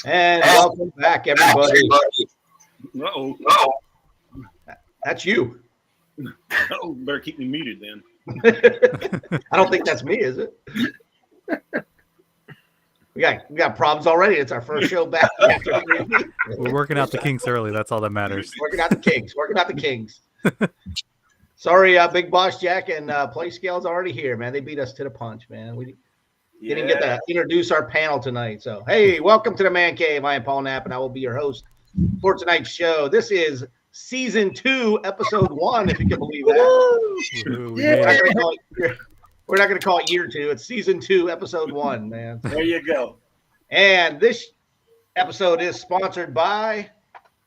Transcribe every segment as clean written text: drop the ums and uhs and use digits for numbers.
And welcome back, everybody. Uh-oh. That's you. Oh, better keep me muted then. I don't think that's me, is it? We got problems already. It's our first show back after 3 weeks. We're working out the kinks early. That's all that matters. Working out the kinks. Sorry, Big Boss Jack and Play Scale's already here, man. They beat us to the punch, man. We didn't get to introduce our panel tonight. So, hey, welcome to the Man Cave. I am Paul Knapp, and I will be your host for tonight's show. This is Season 2, Episode 1, if you can believe that. We're not going to call it Year 2. It's Season 2, Episode 1, man. There you go. And this episode is sponsored by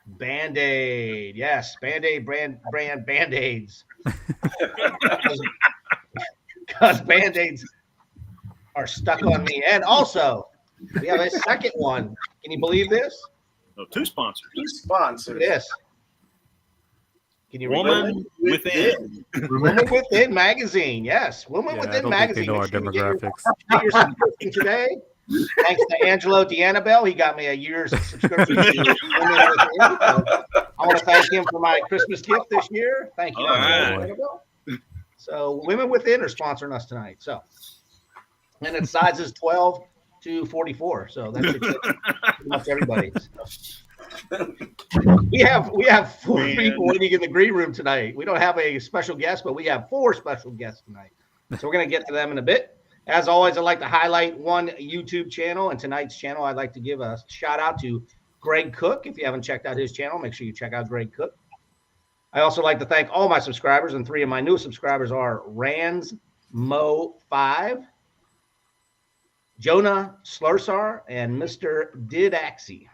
Band-Aid. Yes, Band-Aid brand Band-Aids. Because Band-Aids are stuck on me. And also, we have a second one. Can you believe this? Oh, two sponsors. Yes. Can you read Woman Within. Woman Within magazine. Yes, Woman Within magazine. They know our demographics. Get your subscription today. Thanks to Angelo D'Annabelle. He got me a year's subscription. I want to thank him for my Christmas gift this year. Thank you. Right. So Women Within are sponsoring us tonight. So, and its size is 12 to 44. So that's pretty much everybody. We have four people waiting in the green room tonight. We don't have a special guest, but we have 4 special guests tonight. So we're going to get to them in a bit. As always, I'd like to highlight one YouTube channel, and tonight's channel I'd like to give a shout out to Greg Cook. If you haven't checked out his channel, make sure you check out Greg Cook. I also like to thank all my subscribers, and 3 of my new subscribers are Ransmo5, Jonah Slursar, and Mr. Didaxi.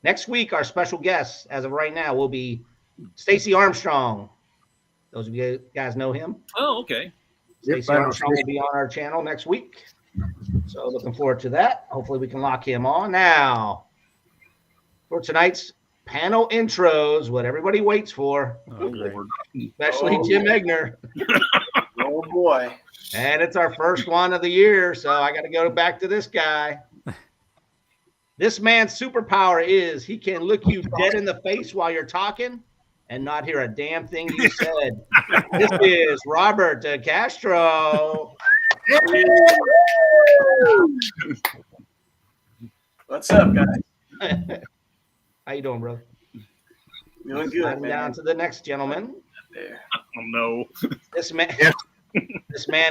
Next week, our special guest, as of right now, will be Stacey Armstrong. Those of you guys know him. Oh, okay. Stacey Armstrong will be on our channel next week. So looking forward to that. Hopefully we can lock him on. Now, for tonight's panel intros, what everybody waits for, especially Jim Egner. Oh, boy. And it's our first one of the year, so I got to go back to this guy. This man's superpower is he can look you dead in the face while you're talking and not hear a damn thing you said. This is Robert Castro. What's up, guys? How you doing, brother? Doing good, man. Down to the next gentleman. There. Oh, no. This man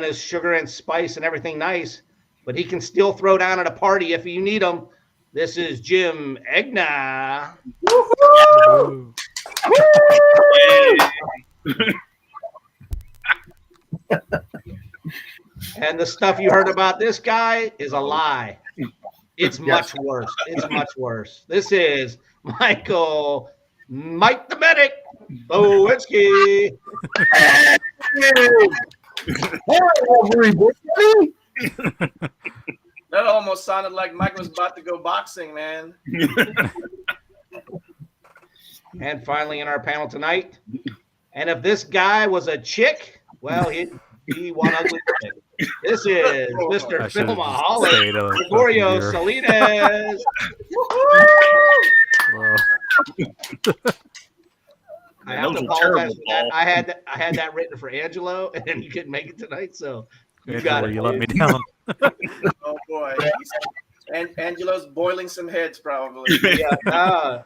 is sugar and spice and everything nice, but he can still throw down at a party if you need him. This is Jim Egner. Woo-hoo! And the stuff you heard about this guy is a lie. It's much worse. It's much worse. This is Mike the Medic Bowitzki. That almost sounded like Mike was about to go boxing, man. And finally in our panel tonight, and if this guy was a chick, well, he'd be one ugly chick. This is Mr. Filmaholic Gregorio Salinas. I have to apologize for that. I had that written for Angelo, and he couldn't make it tonight, so you got it. You let me down. Oh, boy. And Angelo's boiling some heads, probably.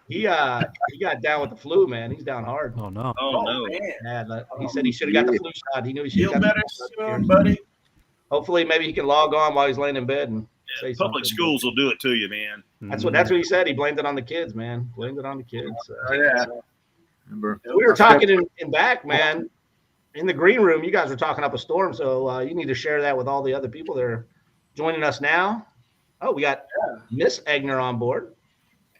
Yeah, he got down with the flu, man. He's down hard. Oh, no. Oh, no. Man. Yeah, he said he should have got the flu shot. He knew he should Feel have got better the soon, buddy. Hopefully, maybe he can log on while he's laying in bed and say Public something. schools will do it to you, man. That's what he said. He blamed it on the kids, man. Blamed it on the kids. Oh, yeah. We were talking in back, man, in the green room. You guys were talking up a storm, so you need to share that with all the other people that are joining us now. Oh, we got Miss Egner on board.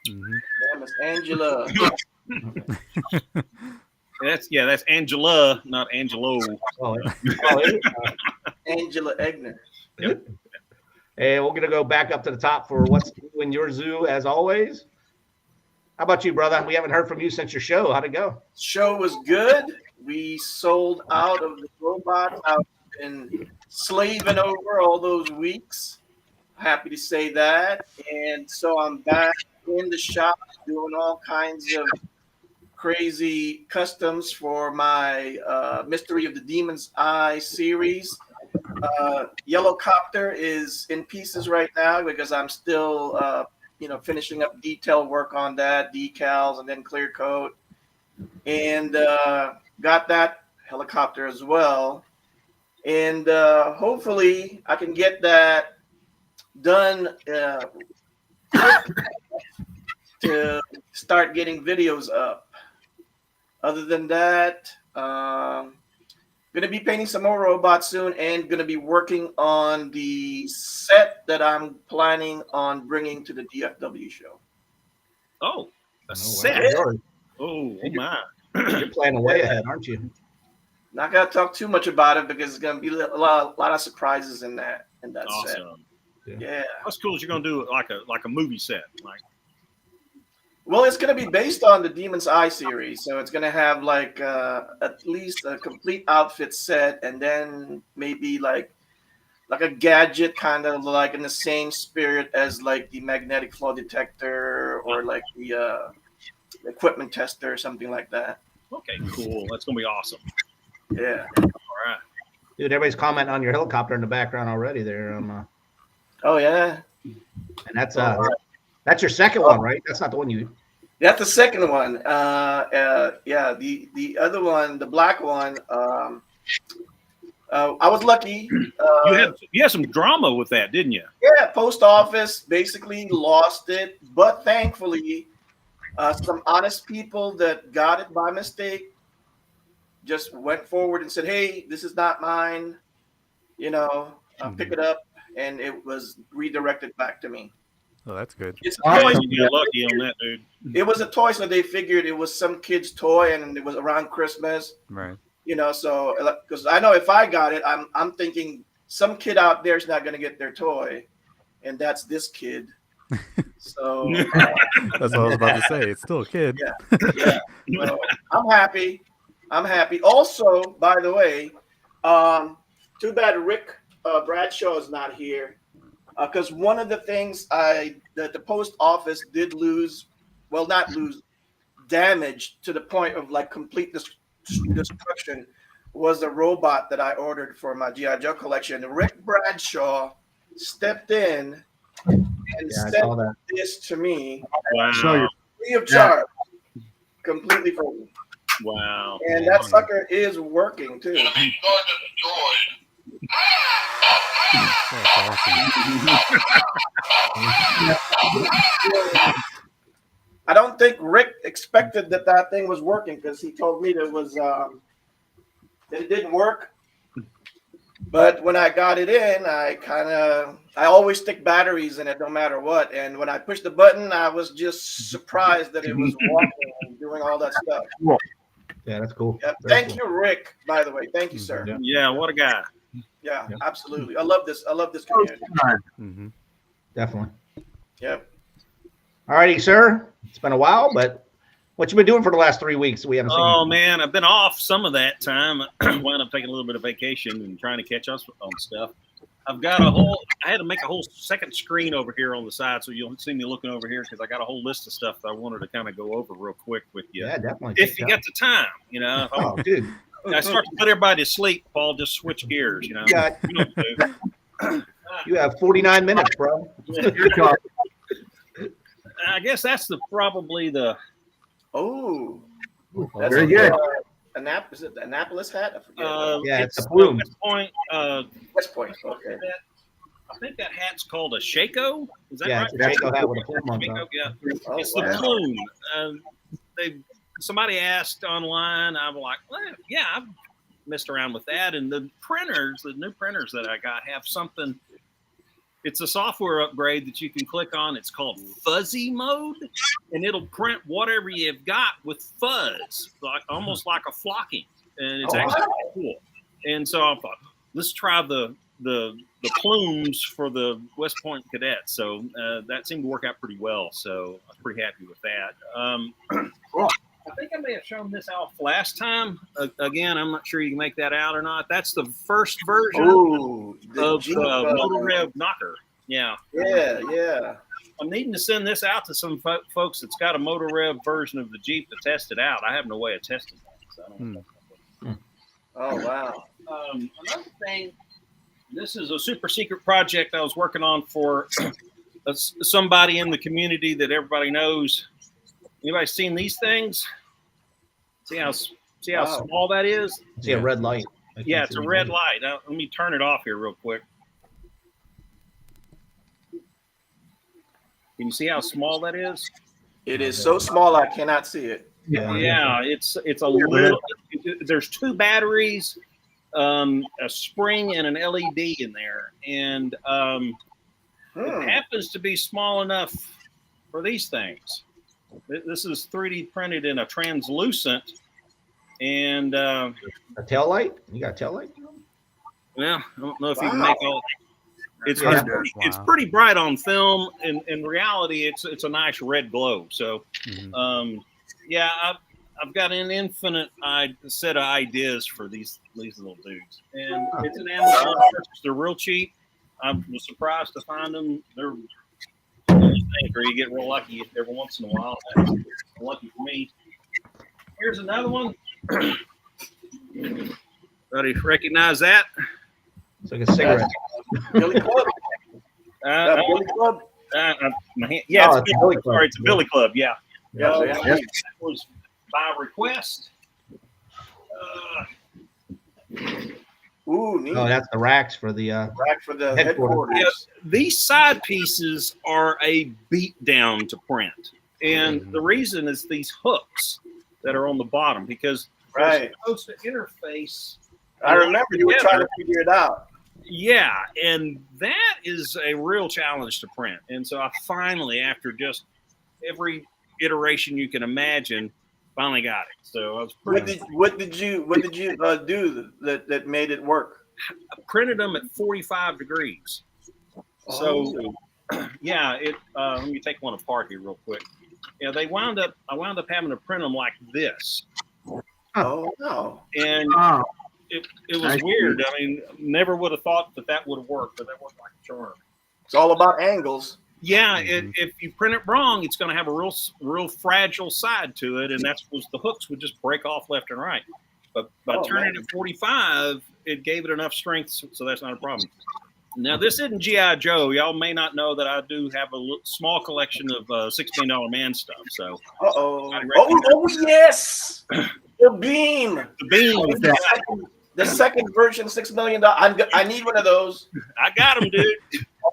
Mm-hmm. Yeah, Miss Angela. That's Angela, not Angelo. Oh, Angela Egner. Yep. And we're going to go back up to the top for what's new in your zoo, as always. How about you, brother? We haven't heard from you since your show. How'd it go? Show was good. We sold out of the robots. I've been slaving over all those weeks. Happy to say that. And so I'm back in the shop doing all kinds of crazy customs for my Mystery of the Demon's Eye series. Yellow Copter is in pieces right now because I'm still, finishing up detail work on that, decals and then clear coat. And got that helicopter as well. And hopefully I can get that done to start getting videos up. Other than that, going to be painting some more robots soon and going to be working on the set that I'm planning on bringing to the DFW show. Oh, a wow. set. Oh my. You're planning way ahead, aren't you? Not going to talk too much about it because it's going to be a lot of surprises in that set. Awesome. Yeah. What's cool is you're gonna do it like a movie set, like. Well, it's going to be based on the Demon's Eye series, so it's going to have like at least a complete outfit set, and then maybe like a gadget, kind of like in the same spirit as like the magnetic flow detector or like the equipment tester or something like that. Okay, cool. That's gonna be awesome. Yeah. All right. Dude, everybody's commenting on your helicopter in the background already there. Oh yeah. And that's your second one, right? That's not the one you. That's the second one. Yeah. The other one, the black one. I was lucky. You had some drama with that, didn't you? Yeah, post office basically lost it, but thankfully, some honest people that got it by mistake just went forward and said, "Hey, this is not mine. Pick it up," and it was redirected back to me. Oh, that's good. It's a Yeah, toy. you got lucky on that, dude. It was a toy, so they figured it was some kid's toy, and it was around Christmas. Right. So because I know if I got it, I'm thinking some kid out there is not going to get their toy, and that's this kid. So That's what I was about to say. It's still a kid. yeah. So, I'm happy. Also, by the way, too bad Rick Bradshaw is not here. Because one of the things the post office did lose, well, not lose, damage to the point of like complete destruction, was a robot that I ordered for my G.I. Joe collection. Rick Bradshaw stepped in and sent this to me. Wow. Free of charge. Completely free. Wow. And that sucker is working too. That's awesome. I don't think Rick expected that thing was working because he told me that it didn't work. But when I got it in, I always stick batteries in it no matter what. And when I pushed the button, I was just surprised that it was walking and doing all that stuff. Yeah, that's cool. Yeah, thank you, Rick, by the way. Thank you, sir. Yeah, what a guy. Yeah, absolutely. I love this community. Mm-hmm. Definitely. Yep. All righty, sir. It's been a while, but what you been doing for the last 3 weeks? We haven't seen Oh you. man, I've been off some of that time. I wound up taking a little bit of vacation and trying to catch up on stuff. I had to make a whole second screen over here on the side, so you'll see me looking over here because I got a whole list of stuff that I wanted to kind of go over real quick with you. Yeah, definitely. If you got the time, Oh, dude. I start to put everybody to sleep, Paul, just switch gears, You know what to do. You have 49 minutes, bro. I guess that's probably the. Oh, that's very good. Is it the Annapolis hat? I forget. Yeah, it's a plume. West Point. West Point. Okay. I think that hat's called a Shako. Is that Yeah, right? it's a Shako hat with a plume on Shako, top. yeah. Oh, It's wow. the plume. Somebody asked online. I was like, well, yeah, I've messed around with that. And the new printers that I got have something. It's a software upgrade that you can click on. It's called fuzzy mode, and it'll print whatever you've got with fuzz, almost like a flocking. And it's actually cool. And so I thought, let's try the plumes for the West Point cadets. So that seemed to work out pretty well. So I was pretty happy with that. I think I may have shown this off last time. Again, I'm not sure you can make that out or not. That's the first version of the Motor Rev Knocker. Yeah. Yeah. I'm needing to send this out to some folks that's got a Motor-Rev version of the Jeep to test it out. I have no way of testing that. So I don't know if that's Oh, wow. another thing, this is a super secret project I was working on for somebody in the community that everybody knows. Anybody seen these things? See how small that is? See a red light. Yeah, it's a red light. Now, let me turn it off here real quick. Can you see how small that is? It is so small I cannot see it. Yeah, it's a little. There's 2 batteries, a spring, and an LED in there, and it happens to be small enough for these things. This is 3D printed in a translucent, and a tail light. You got a tail light? well, I don't know if you can make all. It's pretty bright on film. In reality, it's a nice red glow. So, yeah, I've got an infinite set of ideas for these little dudes, and it's an Amazon purchase. They're real cheap. I was surprised to find them. They're you get real lucky every once in a while. That's lucky for me. Here's another one. Everybody recognize that? It's like a cigarette. Billy Club. Billy Club. Yeah, it's a Billy Club. Sorry, it's a Billy Club. Yeah. That was by request. Ooh, neat. Oh, that's the racks for the headquarters. Yeah, these side pieces are a beatdown to print, and the reason is these hooks that are on the bottom because they're supposed to interface. I remember you were trying to figure it out. Yeah, and that is a real challenge to print. And so I finally, after just every iteration you can imagine, finally got it. So I was pretty. What did you do that made it work? I printed them at 45 degrees. So yeah, let me take one apart here real quick. Yeah, I wound up having to print them like this. Oh no! And it was weird. I mean, never would have thought that would have worked, but that worked like a charm. It's all about angles. Yeah, if you print it wrong, it's going to have a real fragile side to it, and the hooks would just break off left and right. But by turning it 45, it gave it enough strength, so that's not a problem. Now, this isn't G.I. Joe. Y'all may not know that I do have a small collection of $6 Million Man stuff. So, oh yes, the beam. The beam. The second version, $6 Million. I need one of those. I got them, dude.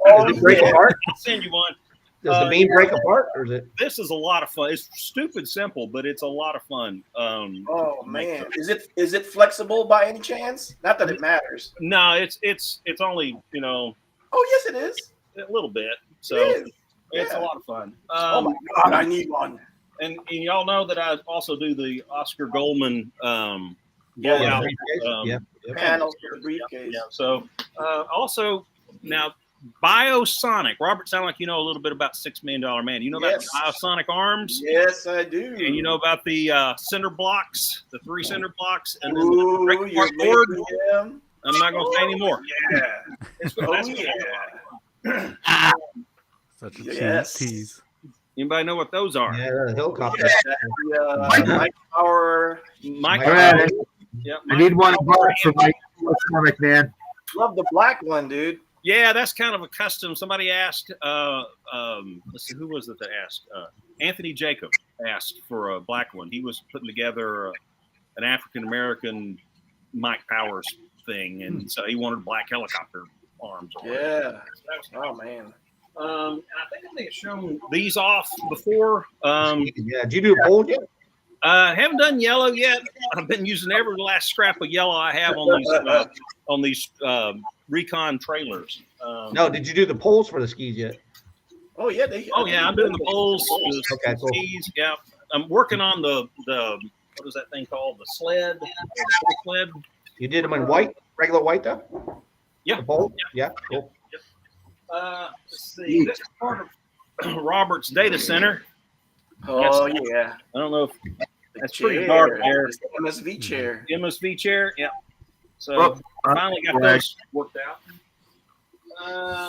Does it break apart? I'll send you one. Does the beam break apart, or is it? This is a lot of fun. It's stupid simple, but it's a lot of fun. Oh man, is it flexible by any chance? Not that it matters. No, it's only Oh yes, it is. A little bit. So it's a lot of fun. Oh my god, I need one. And y'all know that I also do the Oscar Goldman panels for the briefcase. Yeah. So also now. Biosonic. Robert, sound like you know a little bit about $6 Million Man. You know about the Biosonic arms? Yes, I do. And you know about the cinder blocks, the 3 cinder blocks, and then the break board. I'm not going to say anymore. Yeah. Such a tease. Anybody know what those are? Yeah, the helicopter. Mike Power. Mike. I need one for my comic, man. Love the black one, dude. Yeah, that's kind of a custom. Somebody asked, let's see, who was it that asked? Anthony Jacob asked for a black one. He was putting together an African-American Mike Powers thing, and so he wanted black helicopter arms. Yeah. Oh, man. And I think I may have shown these off before. Yeah. Did you do a poll yet? Haven't done yellow yet. I've been using every last scrap of yellow I have on these Recon trailers. No, did you do the poles for the skis yet? Oh yeah, I'm doing the poles. Okay, cool. Skis, yeah. I'm working on the what is that thing called? The sled. Sled. You did them in white, regular white though? Yeah. The pole? Yeah, cool. Let's see. This is part of Robert's data center. Oh yeah. I don't know if that's pretty dark there. MSV chair. MSV chair, yeah. So I finally got those worked out.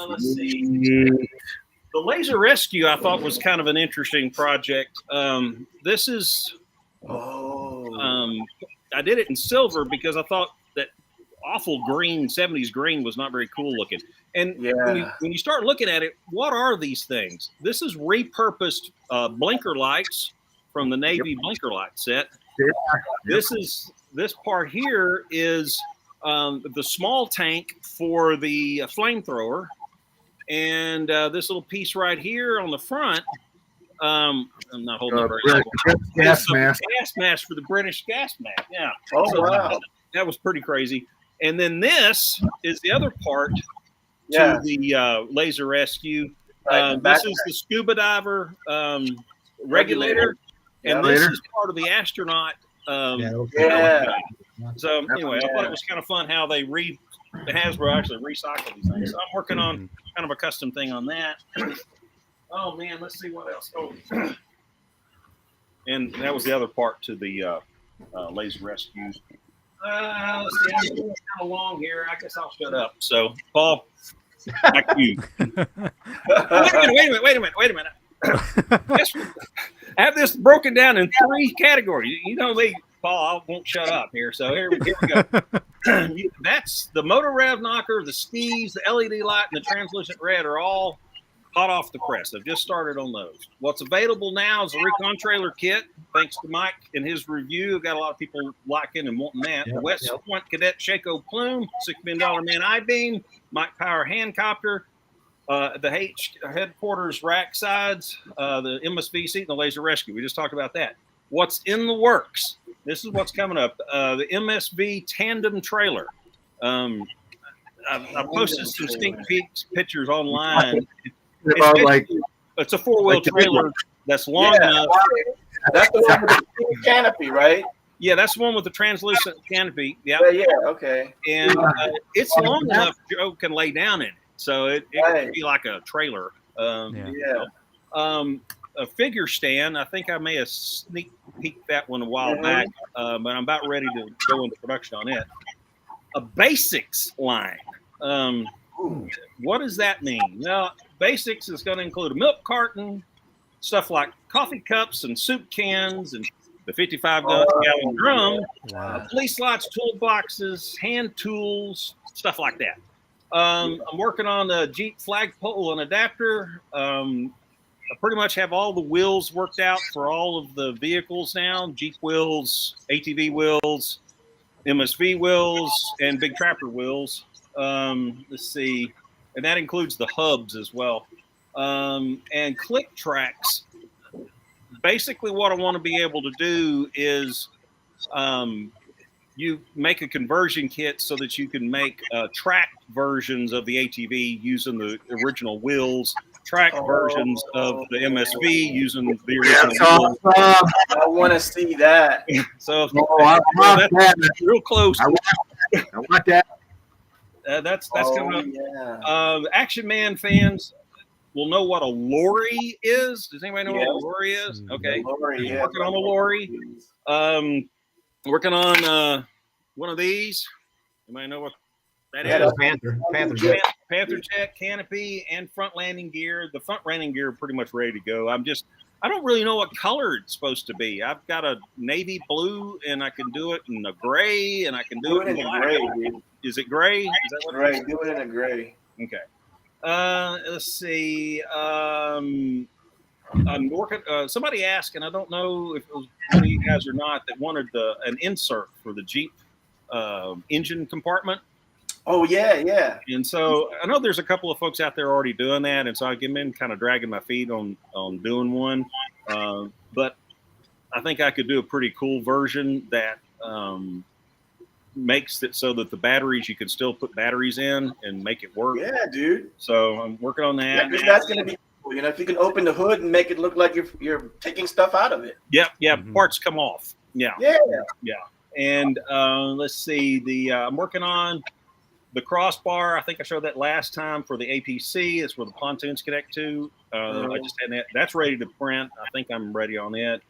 Let's see. The laser rescue I thought was kind of an interesting project. This is, I did it in silver because I thought that awful green, 70s green was not very cool looking. And when you start looking at it, what are these things? This is repurposed blinker lights from the Navy blinker light set. This part here is the small tank for the flamethrower. And this little piece right here on the front, I'm not holding it right now. Gas mask. Gas mask for the British gas mask. Yeah. Oh, wow. That was pretty crazy. And then this is the other part to the laser rescue. This is the scuba diver regulator. And this is part of the astronaut. So anyway, I thought it was kind of fun how they Hasbro actually recycle these things. So I'm working on kind of a custom thing on that. Oh man, let's see what else. Oh, and that was the other part to the laser rescue. Let's see, I'm going kind of long here. I guess I'll shut up. So, Paul, back to you. Wait a minute. I have this broken down in 3 categories. You know me, Paul, I won't shut up here. So here we go. That's the motor rev knocker, the skis, the LED light, and the translucent red are all hot off the press. I've just started on those. What's available now is a recon trailer kit. Thanks to Mike and his review. Got a lot of people liking and wanting that. The West Point Cadet Shaco Plume, $6 million man I-beam, Mike Power hand copter, the H headquarters rack sides, the MSV seat, and the laser rescue. We just talked about that. What's in the works? This is what's coming up. The MSV tandem trailer. I posted some sneak peeks pictures online. It's a 4-wheel trailer that's long enough. That's the one with the canopy, right? Yeah, that's the one with the translucent canopy. Yeah, okay. And it's long enough Joe can lay down in it. So it could be like a trailer. A figure stand. I think I may have sneak peeked that one a while back, but I'm about ready to go into production on it. A basics line. What does that mean? Well, basics is going to include a milk carton, stuff like coffee cups and soup cans, and the 55-gallon drum, police lights, toolboxes, hand tools, stuff like that. I'm working on a Jeep flagpole and adapter. I pretty much have all the wheels worked out for all of the vehicles now. Jeep wheels, ATV wheels, MSV wheels, and big tractor wheels. Let's see. And that includes the hubs as well. And click tracks. Basically what I want to be able to do is you make a conversion kit so that you can make track versions of the ATV using the original wheels, track versions of the MSV using the original wheels. I want to see that. So that's real close. I want that. That's coming up. Yeah. Action Man fans will know what a lorry is. Does anybody know what a lorry is? Okay. Working on a lorry. Working on one of these. Anybody know what that is? Panther jet canopy and front landing gear. The front landing gear are pretty much ready to go. I don't really know what color it's supposed to be. I've got a navy blue, and I can do it in a gray, and I can do it in a gray. Dude. Is it gray? Is that what gray? Do it in a gray. Okay. Let's see. I'm working. Somebody asked, and I don't know if it was one of you guys or not, that wanted an insert for the Jeep engine compartment. Oh yeah. And so I know there's a couple of folks out there already doing that, and so I've been kind of dragging my feet on doing one. But I think I could do a pretty cool version that makes it so that the batteries, you can still put batteries in and make it work. Yeah, dude. So I'm working on that. Yeah, that's gonna be cool. You know, if you can open the hood and make it look like you're taking stuff out of it. Yep. Parts come off. Yeah. And let's see. I'm working on the crossbar. I think I showed that last time for the APC. It's where the pontoons connect to. I just had that. That's ready to print. I think I'm ready on it.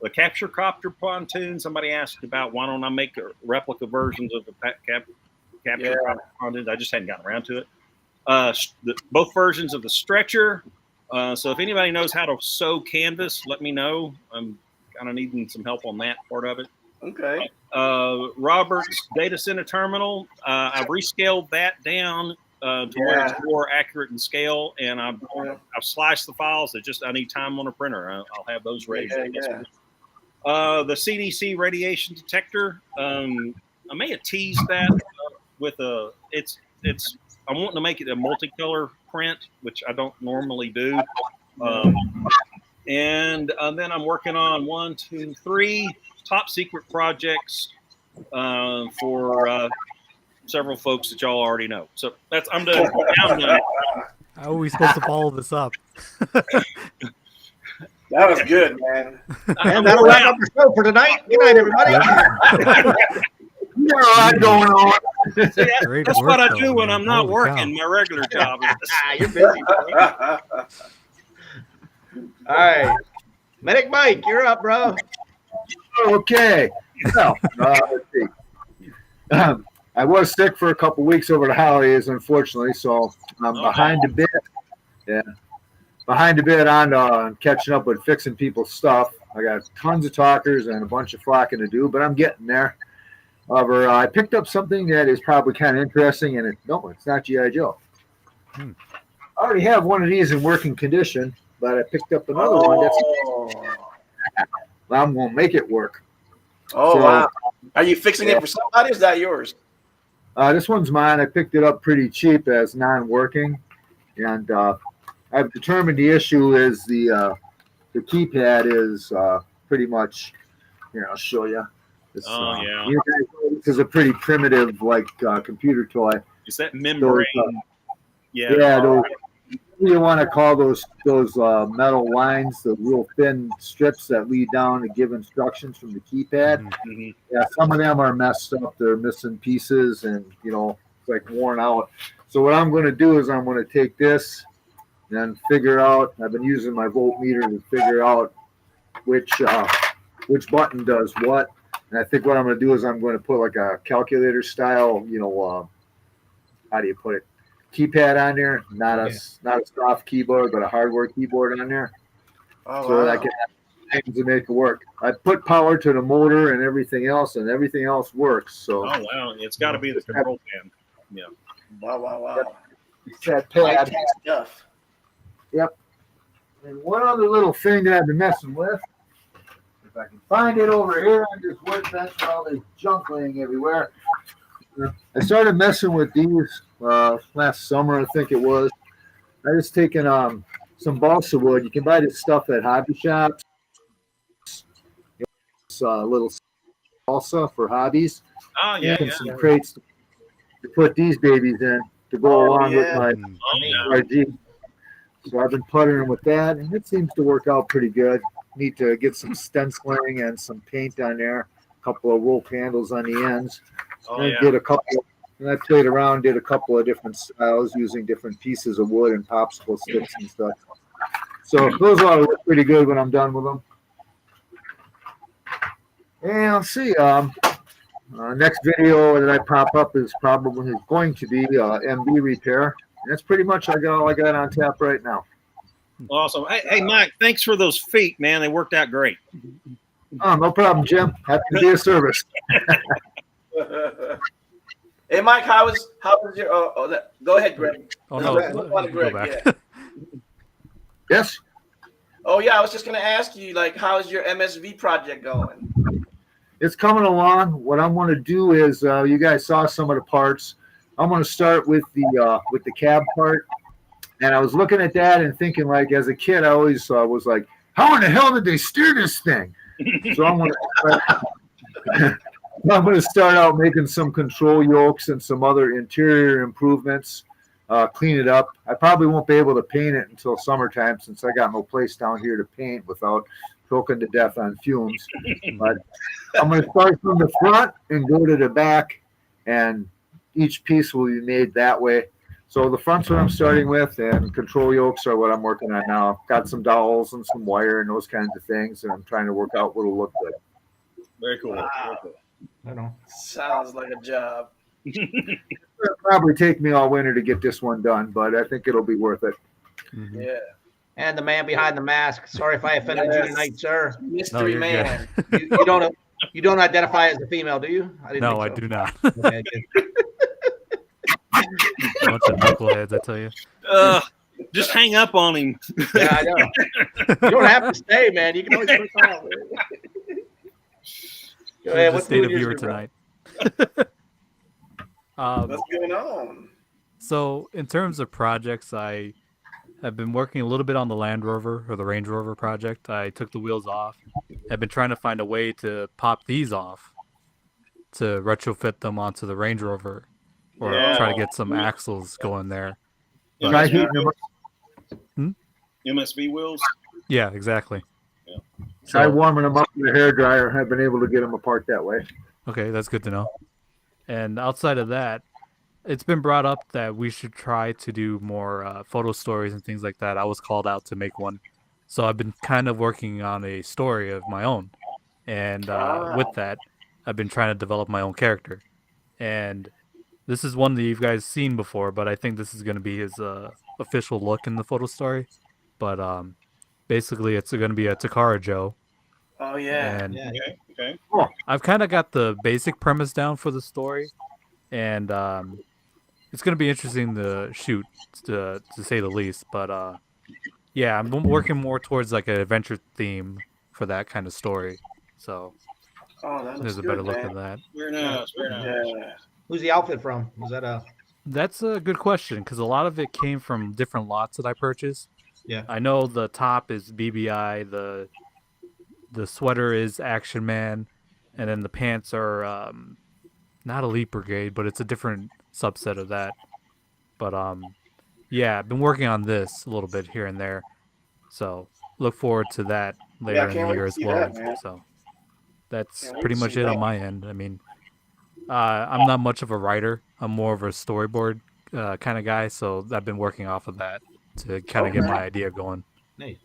The capture copter pontoon. Somebody asked about why don't I make replica versions of the capture copter pontoons. I just hadn't gotten around to it. both versions of the stretcher. So if anybody knows how to sew canvas, let me know. I'm kind of needing some help on that part of it. Okay. Robert's data center terminal. I've rescaled that down to where it's more accurate in scale, and I've sliced the files. I need time on a printer. I'll have those ready. Yeah. The CDC radiation detector. I may have teased that with a. I'm wanting to make it a multicolor print, which I don't normally do. And then I'm working on 1, 2, 3 top secret projects for several folks that y'all already know. So I'm done. Now I'm done. How are we supposed to follow this up? That was good, man. And that'll wrap up the show for tonight. Good night, everybody. You got a lot going on. That's what I do when I'm not working. My regular job is You're busy. All right. Medic Mike, you're up, bro. Okay. Well, let's see. I was sick for a couple weeks over the holidays, unfortunately, so I'm behind a bit. Yeah. Behind a bit on catching up with fixing people's stuff. I got tons of talkers and a bunch of flocking to do, but I'm getting there. However, I picked up something that is probably kind of interesting, and it's not G.I. Joe. I already have one of these in working condition, but I picked up another one that's I'm going to make it work. Wow. Are you fixing it for somebody? Is that yours? This one's mine. I picked it up pretty cheap as non-working, and I've determined the issue is the keypad is pretty much. Here, I'll show you. This, this is a pretty primitive computer toy. Is that membrane? Those, you want to call those metal lines, the real thin strips that lead down to give instructions from the keypad. Mm-hmm. Yeah, some of them are messed up. They're missing pieces, and it's like worn out. So what I'm going to do is I'm going to take this and figure out. I've been using my voltmeter to figure out which button does what. And I think what I'm going to do is I'm going to put like a calculator style, how do you put it? Keypad on there, not a soft keyboard, but a hardware keyboard on there. So that I can have things to make it work. I put power to the motor and everything else works. So it's got to be the control pan. Yeah. Wow. It's that pad stuff. Yep. And one other little thing that I've been messing with. If I can find it over here on this workbench with all this junk laying everywhere. I started messing with these last summer, I think it was. I just taken some balsa wood. You can buy this stuff at hobby shops. It's a little balsa for hobbies. Some crates to put these babies in to go along with my RG. So I've been puttering with that, and it seems to work out pretty good. Need to get some stenciling and some paint on there. A couple of rope handles on the ends. And I played around, did a couple of different styles using different pieces of wood and popsicle sticks and stuff. So those all look pretty good when I'm done with them. And let's see. Next video that I pop up is probably going to be MB repair. And that's pretty much all I got on tap right now. Awesome. Hey, Mike, thanks for those feet, man. They worked out great. Oh, no problem, Jim. Happy to be of service. Hey, Mike, how was your? Go ahead, Greg. Oh no, Greg, go back. yeah. Yes. Oh yeah, I was just gonna ask you, how's your MSV project going? It's coming along. What I'm going to do is, you guys saw some of the parts. I'm going to start with the cab part. And I was looking at that and thinking, as a kid, I always was like, how in the hell did they steer this thing? So I'm going to start out making some control yokes and some other interior improvements, clean it up. I probably won't be able to paint it until summertime since I got no place down here to paint without choking to death on fumes. But I'm going to start from the front and go to the back, and each piece will be made that way. So the front's what I'm starting with, and control yokes are what I'm working on now. I've got some dowels and some wire and those kinds of things, and I'm trying to work out what'll look good. Very cool. Wow. I know. Sounds like a job. gonna probably take me all winter to get this one done, but I think it'll be worth it. Mhm. Yeah. And the man behind the mask. Sorry if I offended you Yes. tonight, sir. Mystery you're man. good. You don't identify as a female, do you? I didn't No, I think so. do not. Okay, good. Bunch of knuckleheads, I tell you. Just hang up on him. Yeah, I know. You don't have to stay, man. You can always click off. Go ahead. Just What's stay new the in your viewer shit, bro? tonight. What's going on? So in terms of projects, I have been working a little bit on the Land Rover or the Range Rover project. I took the wheels off. I've been trying to find a way to pop these off to retrofit them onto the Range Rover or try to get some axles going there. But, Try heating them up. MSV wheels. yeah, exactly. Try So, warming them up with a hairdryer. I've been able to get them apart that way. okay, that's good to know. And outside of that, it's been brought up that we should try to do more photo stories and things like that. I was called out to make one. So I've been kind of working on a story of my own. And with that, I've been trying to develop my own character. And this is one that you guys seen before, but I think this is going to be his official look in the photo story. But basically, it's going to be a Takara Joe. Oh yeah. And Yeah. Okay. I've kind of got the basic premise down for the story. And it's going to be interesting to shoot, to say the least. But yeah, I'm working more towards like an adventure theme for that kind of story. So Oh, that looks there's a good, better look man. at that. Very nice. Very nice. Yeah. Who's the outfit from? Was that a? That's a good question because a lot of it came from different lots that I purchased. Yeah. I know the top is BBI, the sweater is Action Man, and then the pants are not Elite Brigade, but it's a different subset of that. But yeah, I've been working on this a little bit here and there, so look forward to that later in can't the wait year to as see well. that, man. So that's Can't wait pretty to much see it that. on my end. I mean, I'm not much of a writer. I'm more of a storyboard kind of guy, so I've been working off of that to kind of get my idea going. Nate.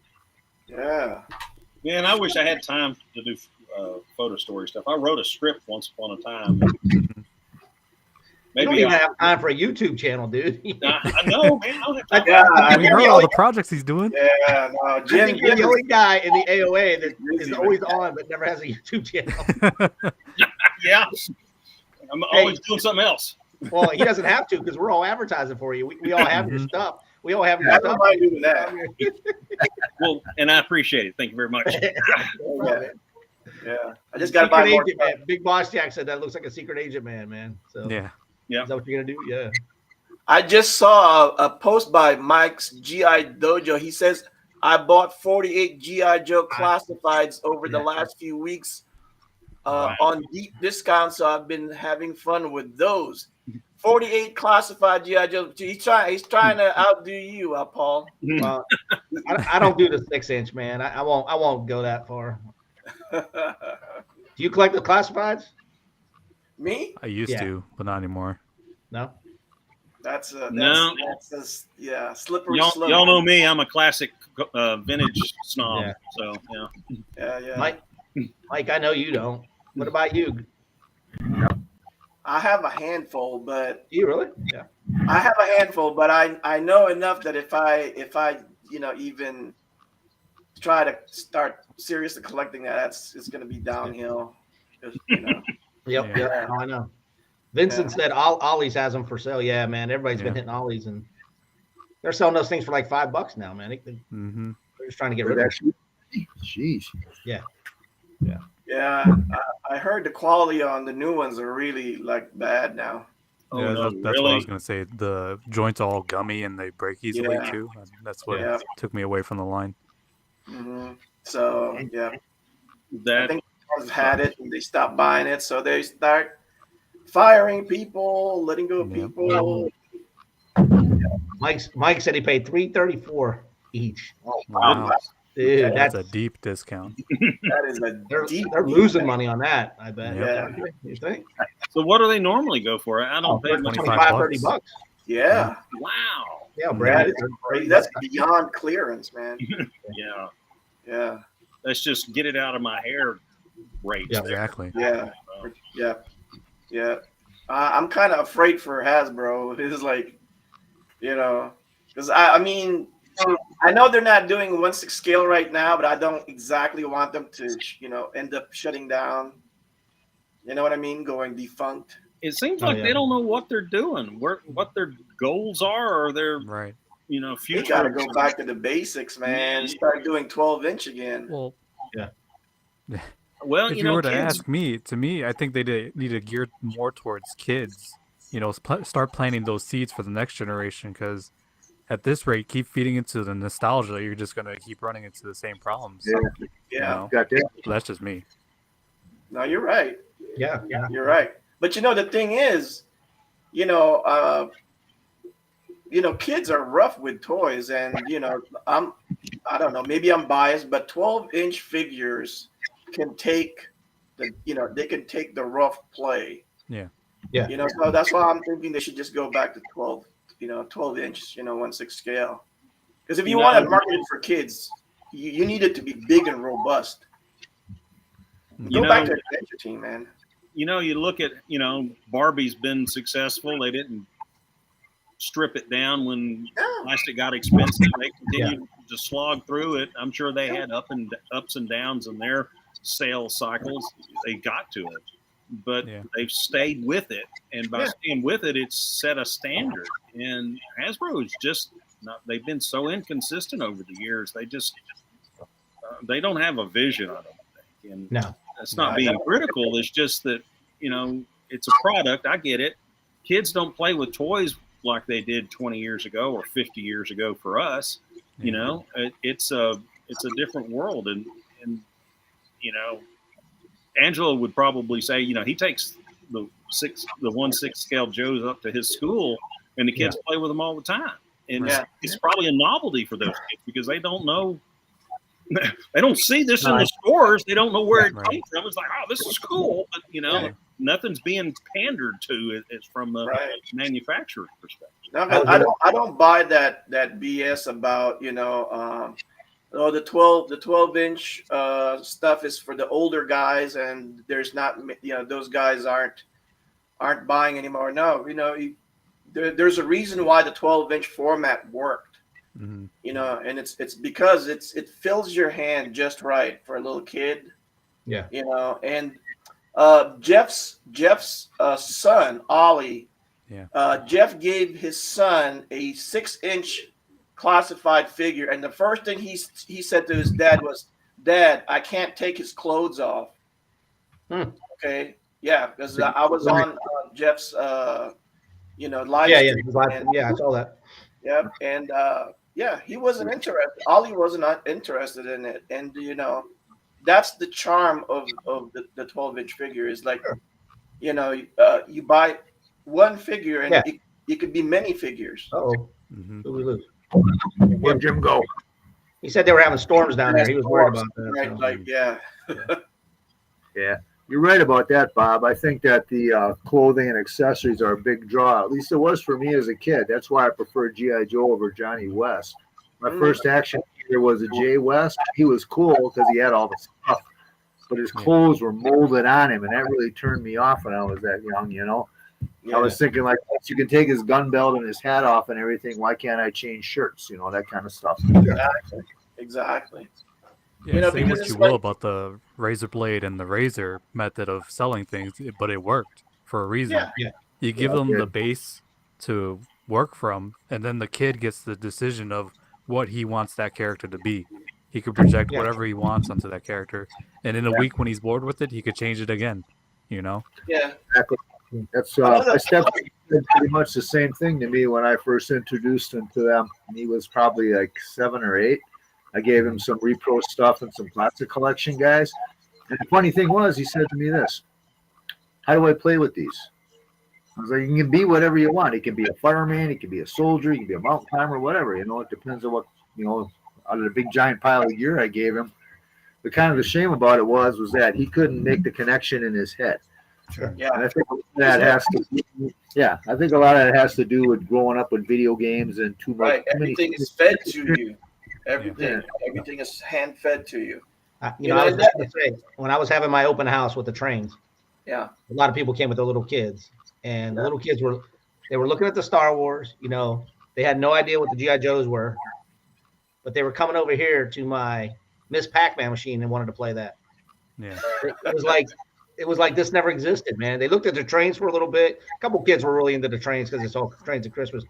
Yeah. Man, I wish I had time to do photo story stuff. I wrote a script once upon a time. You don't Maybe even have time for a YouTube channel, dude. I know, man. I don't have time. Yeah. We heard all the projects he's doing. Yeah. No, I Jim. think you're the only guy in the AOA that Busy, is man. always on but never has a YouTube channel. Yeah. I'm always doing something else. Well, he doesn't have to because we're all advertising for you. We all have your Mhm. stuff. We all have your I stuff. don't mind doing that. Well, and I appreciate it. Thank you very much. Yeah. I just got to Secret buy more agent stuff. man. Big Boss Jack said that looks like a secret agent man. So Yeah. Yeah. is that what you're gonna do? Yeah. I just saw a post by Mike's GI Dojo. He says, I bought 48 GI Joe classifieds over the last few weeks Wow. on deep discount. So I've been having fun with those. 48 classified GI Joe. He's trying to outdo you, Paul. Well, I don't do the 6-inch, man. I won't go that far. Do you collect the classifieds? Me? I used Yeah. to, but not anymore. No. That's No. slippery Y'all slope. know me. I'm a classic vintage snob. Yeah. So, yeah. Yeah. Mike, I know you don't. What about you? I have a handful, but You really? Yeah. I have a handful, but I know enough that if I even try to start seriously collecting that, it's going to be downhill. Just, Yep. Yeah. Yep. Oh, I know. Vincent said Ollie's has them for sale. Yeah, man. Everybody's been Yeah. hitting Ollie's, and they're selling those things for like $5 now, man. Mm-hmm. They're just trying to get rid of them. Jeez. Yeah, I heard the quality on the new ones are really like bad now. Oh, Yeah, no, that's what I really? was gonna say. The joints are all gummy and they break easily Yeah. too. That's what Yeah. took me away from the line. So yeah, I That think I've had it and they stopped buying it, so they start firing people, letting go of Yeah. people. Mike said he paid $334 each. Wow, Dude, that's a deep discount. That is a they're deep. losing money on that. I bet. Yeah. You think? so what do they normally go for? I don't pay much. 25 $25, $30. Yeah, Wow. Yeah, Brad. that's beyond clearance, man. Yeah. Yeah, Let's just get it out of my hair rate. Yeah. Exactly. yeah, yeah, yeah. I'm kind of afraid for Hasbro. It's like, because I mean, I know they're not doing 1/6 scale right now, but I don't exactly want them to, end up shutting down. You know what I mean? Going defunct. It seems Oh, like yeah. they don't know what they're doing, what their goals are, or their Right. They future. got to go back to the basics, man. Start doing 12-inch again. Well, Well, if you were to kids, ask me, I think they need to gear more towards kids. Start planting those seeds for the next generation. Because at this rate, keep feeding into the nostalgia, you're just gonna keep running into the same problems. Yeah, Yeah. got that. That's just me. No, you're right. Yeah. You're right. But the thing is, kids are rough with toys, and I don't know, maybe I'm biased, but 12-inch figures can take they can take the rough play. Yeah. So that's why I'm thinking they should just go back to 12-inch, 1/6 scale. Because if you want to market it for kids, you need it to be big and robust. Go back to Adventure Team, man. You look at, Barbie's been successful. They didn't strip it down when plastic got expensive. They continued to slog through it. I'm sure they had ups and downs in their sales cycles. They got to it, but they've stayed with it, and by staying with it, it's set a standard. And Hasbro is just not. They've been so inconsistent over the years. They just they don't have a vision, I don't think. And No. it's not being critical. It's just that, it's a product. I get it. Kids don't play with toys like they did 20 years ago or 50 years ago for us. It's a different world. And Angelo would probably say, he takes the 1/6 scale Joes up to his school, and the kids play with them all the time. And it's probably a novelty for those kids because they don't know. They don't see this in the stores. They don't know where it came from. It's like, oh, this is cool, but nothing's being pandered to. It's from a manufacturer's perspective. No, I don't buy that BS about the 12-inch stuff is for the older guys, and there's not those guys aren't buying anymore. No, there's a reason why the 12-inch format worked. Mm-hmm. And it's because it fills your hand just right for a little kid. Yeah. And Jeff's son, Ollie. Yeah. Jeff gave his son a 6-inch classified figure, and the first thing he said to his dad was, "Dad, I can't take his clothes off." Okay. Yeah, because I was on Jeff's live stream. I saw that. Yep. And he wasn't interested. Ollie was not interested in it. And that's the charm of the 12-inch figure is like, you buy one figure and it could be many figures. Uh-oh. Mm-hmm. Who we lose? Where'd Jim go? He said they were having storms down there. He was worried about that. Right, So. like, Yeah, you're right about that, Bob. I think that the clothing and accessories are a big draw. At least it was for me as a kid. That's why I preferred G.I. Joe over Johnny West. My first action figure was a Jay West. He was cool because he had all the stuff, but his clothes were molded on him, and that really turned me off when I was that young, I was thinking, like, you can take his gun belt and his hat off and everything. Why can't I change shirts? That kind of stuff. Exactly. Yeah, say what you will about the razor blade and the razor method of selling things, but it worked for a reason. Yeah. You give them the base to work from, and then the kid gets the decision of what he wants that character to be. He could project whatever he wants onto that character, and in a week when he's bored with it, he could change it again. Yeah. Exactly. That's I stepped pretty much the same thing to me when I first introduced him to them. He was probably like 7 or 8. I gave him some repro stuff and some plastic collection guys. And the funny thing was, he said to me this: "How do I play with these?" I was like, "You can be whatever you want. He can be a fireman, he can be a soldier, he can be a mountain climber, whatever. It depends on what out of the big giant pile of gear I gave him." The kind of the shame about it was that he couldn't make the connection in his head. Sure. Yeah. And I think that has to. I think a lot of it has to do with growing up with video games and too much. Right. Everything is fed to you. Everything is hand fed to you. I was just going to say, when I was having my open house with the trains, a lot of people came with their little kids, and the little kids were looking at the Star Wars. You know, they had no idea what the GI Joes were, but they were coming over here to my Miss Pac-Man machine and wanted to play that. Yeah. It was like this never existed, man. They looked at the trains for a little bit. A couple kids were really into the trains because it's all trains at Christmas.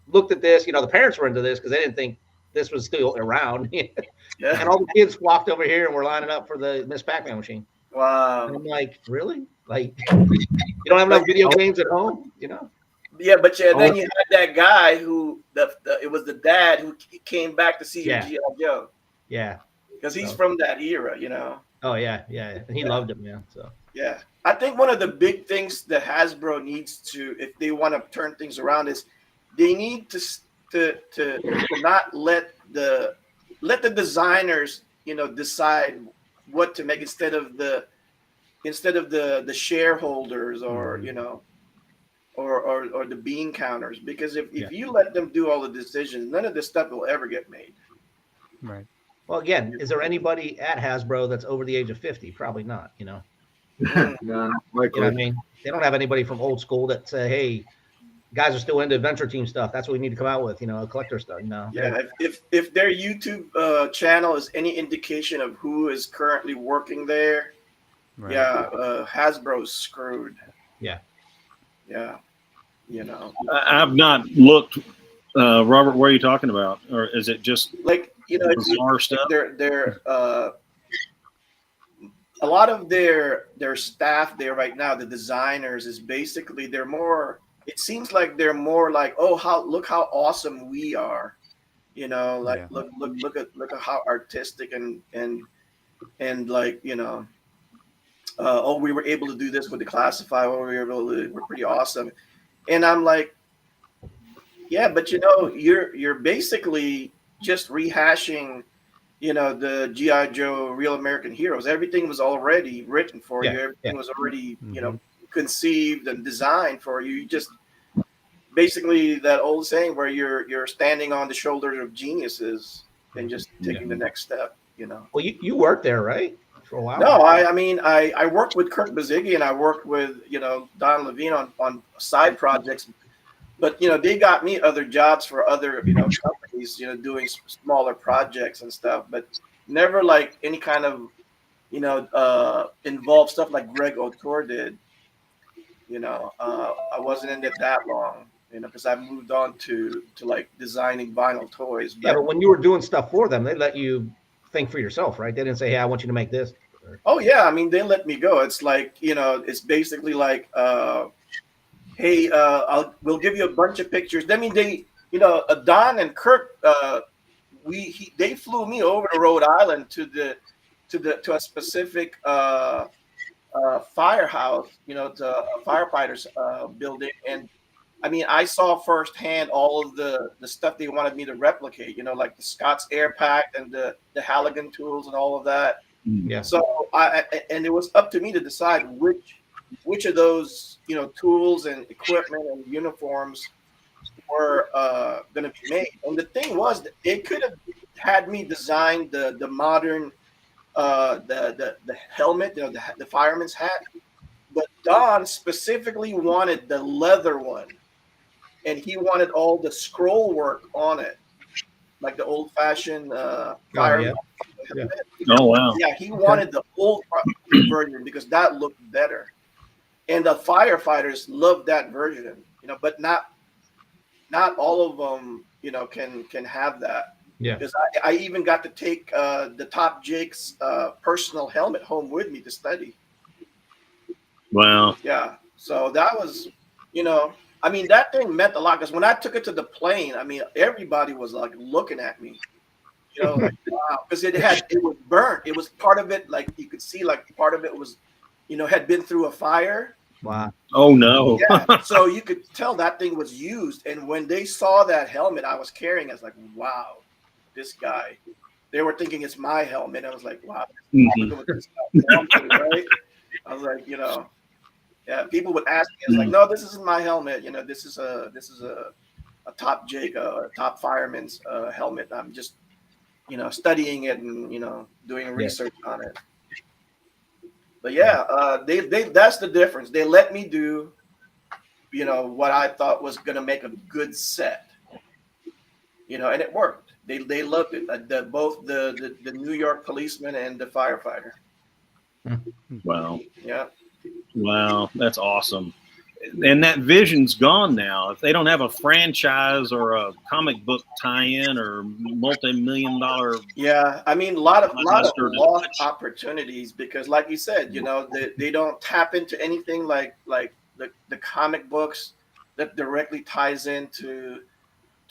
Looked at this, you know, the parents were into this because they didn't think this was still around. Yeah. And all the kids flocked over here and were lining up for the Miss Pac-Man machine. Wow. And I'm like, really? Like, you don't have enough video games at home, you know? Yeah, but then you had that guy who it was the dad who came back to see G.I. Joe. Yeah. Because he's from that era, you know. Oh yeah. And he loved it, man. So yeah. I think one of the big things that Hasbro needs to, if they want to turn things around, is they need to not let the designers, you know, decide what to make instead of the shareholders or you know or the bean counters, because if you let them do all the decisions, none of this stuff will ever get made. Right. well, again, is there anybody at Hasbro that's over the age of 50? Probably not, you know. None, You know what I mean? They don't have anybody from old school that say, hey, guys are still into Adventure Team stuff. That's what we need to come out with, you know, a collector stuff. No. Yeah, if their YouTube channel is any indication of who is currently working there, Right. Hasbro's screwed. Yeah. Yeah, you know. I've not looked, Robert. What are you talking about? Or is it just Like, you know, bizarre stuff? They're a lot of their staff there right now, the designers, is basically they're more. It seems like they're more like, oh, look how awesome we are, you know, like look at how artistic and like, you know, we were able to do this with the Classify. We're pretty awesome, and I'm like, yeah, but you know, you're basically just rehashing, you know, the G.I. Joe Real American Heroes. Everything was already written for you. Everything was already, you know, conceived and designed for you. You just basically that old saying where you're standing on the shoulders of geniuses and just taking the next step, you know. Well, you worked there, right? For a while. No, I mean I worked with Kirk Baziggy and I worked with, you know, Don Levine on side projects, but you know, they got me other jobs for other, you know, companies, you know, doing smaller projects and stuff, but never like any kind of, you know, involved stuff like Greg O'Toole did. You know, I wasn't in it that long, you know, because I moved on to like designing vinyl toys. Yeah, but when you were doing stuff for them, they let you think for yourself, right? They didn't say, hey, I want you to make this. Oh yeah, I mean, they let me go. It's like, you know, it's basically like, hey, we'll give you a bunch of pictures. I mean, they, you know, Don and Kirk, they flew me over to Rhode Island to a specific firehouse, you know, to a firefighters building, and I mean, I saw firsthand all of the stuff they wanted me to replicate, you know, like the Scott's Air Pack and the Halligan tools and all of that. Yeah. So and it was up to me to decide which of those, you know, tools and equipment and uniforms were going to be made. And the thing was, that it could have had me design the modern the helmet, you know, the fireman's hat, but Don specifically wanted the leather one, and he wanted all the scroll work on it, like the old-fashioned fireman. Yeah. Oh wow! Yeah, he wanted the old version because that looked better, and the firefighters loved that version, you know. But not all of them, you know, can have that. Yeah. Because I even got to take the Top Jake's personal helmet home with me to study. Wow. Yeah. So that was, you know, I mean, that thing meant a lot because when I took it to the plane, I mean, everybody was like looking at me, you know, like, wow, because it was burnt. It was part of it, like you could see, like part of it was, you know, had been through a fire. Wow. Oh no. Yeah. So you could tell that thing was used. And when they saw that helmet I was carrying, I was like, wow, this guy. They were thinking it's my helmet. I was like, wow. Right? I was like, you know, yeah, people would ask me, it's like, no, this isn't my helmet. You know, this is a Top Jake, a top fireman's helmet. I'm just, you know, studying it and, you know, doing research on it. But yeah, they that's the difference. They let me do what I thought was going to make a good set, and it worked. They loved it. Both the New York policeman and the firefighter. Wow. Yeah. Wow. That's awesome. And that vision's gone now. If they don't have a franchise or a comic book tie-in or multi-million-dollar, Yeah, I mean, a lot of lost opportunities because, like you said, they don't tap into anything like the comic books that directly ties into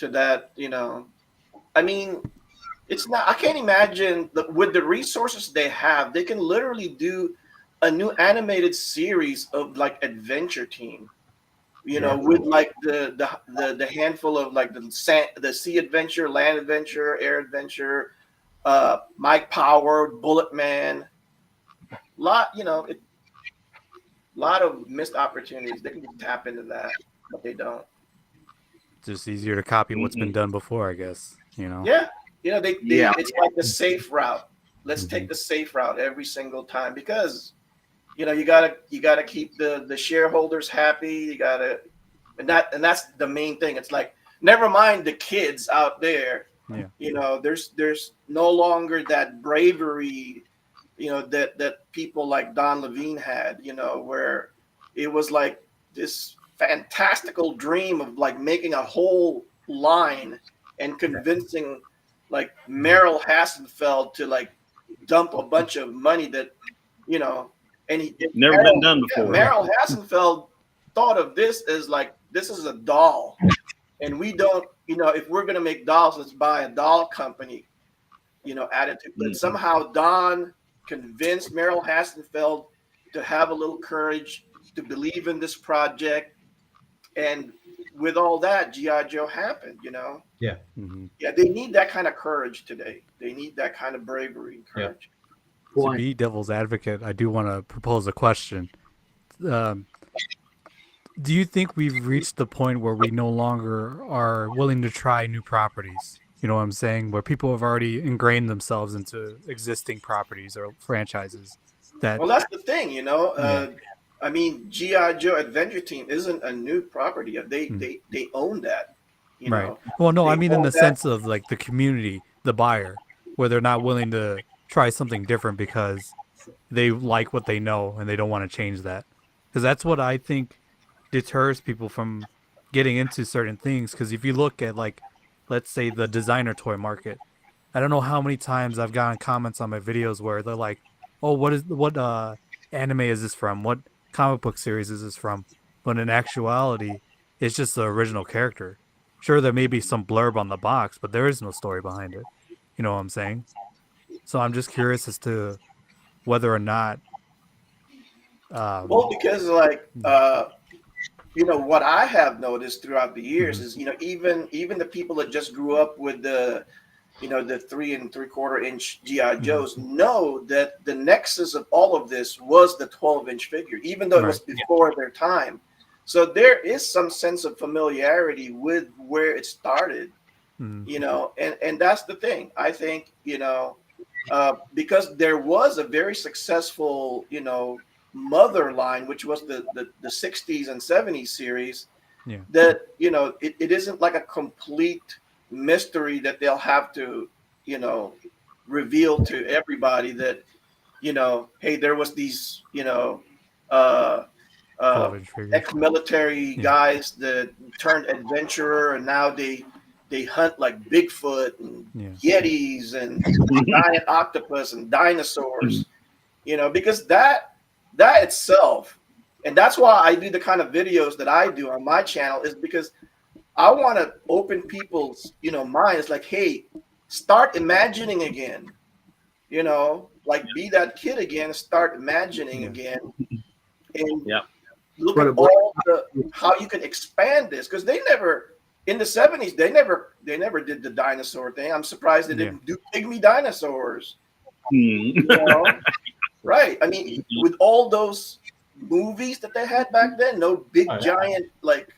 that. I mean, it's not. I can't imagine with the resources they have, they can literally do a new animated series of like Adventure Team. With like the handful of like the sea adventure, land adventure, air adventure, Mike Power, Bullet Man, lot of missed opportunities. They can tap into that, but they don't. It's just easier to copy what's been done before, I guess. Yeah, it's like the safe route. Let's take the safe route every single time because you gotta keep the shareholders happy. You gotta, and that's the main thing. It's like, never mind the kids out there. Yeah. There's no longer that bravery, that people like Don Levine had. Where it was like this fantastical dream of like making a whole line and convincing like Merrill Hassenfeld to like dump a bunch of money that and never been done before. Merrill Hassenfeld thought of this as like, this is a doll, and we don't, if we're gonna make dolls, let's buy a doll company, attitude. But somehow Don convinced Merrill Hassenfeld to have a little courage, to believe in this project, and with all that, G.I. Joe happened. Yeah. Yeah, they need that kind of courage today. They need that kind of bravery and courage. To be devil's advocate, I do want to propose a question. Do you think we've reached the point where we no longer are willing to try new properties? You know what I'm saying? Where people have already ingrained themselves into existing properties or franchises. Well, that's the thing, I mean, G.I. Joe Adventure Team isn't a new property. They own that. Right. Well, no, I mean in the sense of like the community, the buyer, where they're not willing to try something different because they like what they know and they don't want to change that. Because that's what I think deters people from getting into certain things. Because if you look at like, let's say the designer toy market, I don't know how many times I've gotten comments on my videos where they're like, "Oh, what anime is this from? What comic book series is this from?" But in actuality, it's just the original character. Sure, there may be some blurb on the box, but there is no story behind it. You know what I'm saying? So I'm just curious as to whether or not. Well, because like what I have noticed throughout the years is even the people that just grew up with the 3 3/4-inch GI Joes know that the nexus of all of this was the 12-inch figure, even though it was before their time. So there is some sense of familiarity with where it started, and that's the thing. I think because there was a very successful mother line, which was the 60s and 70s series, that it isn't like a complete mystery that they'll have to reveal to everybody that hey, there was these ex-military guys that turned adventurer, and now they hunt like Bigfoot and Yetis and giant octopus and dinosaurs, because that itself, and that's why I do the kind of videos that I do on my channel, is because I want to open people's minds, like, hey, start imagining again, like be that kid again, start imagining again, and look at all how you can expand this, because they never in the 70s they never did the dinosaur thing. I'm surprised they didn't do pygmy dinosaurs. Right? I mean, with all those movies that they had back then, no big giant like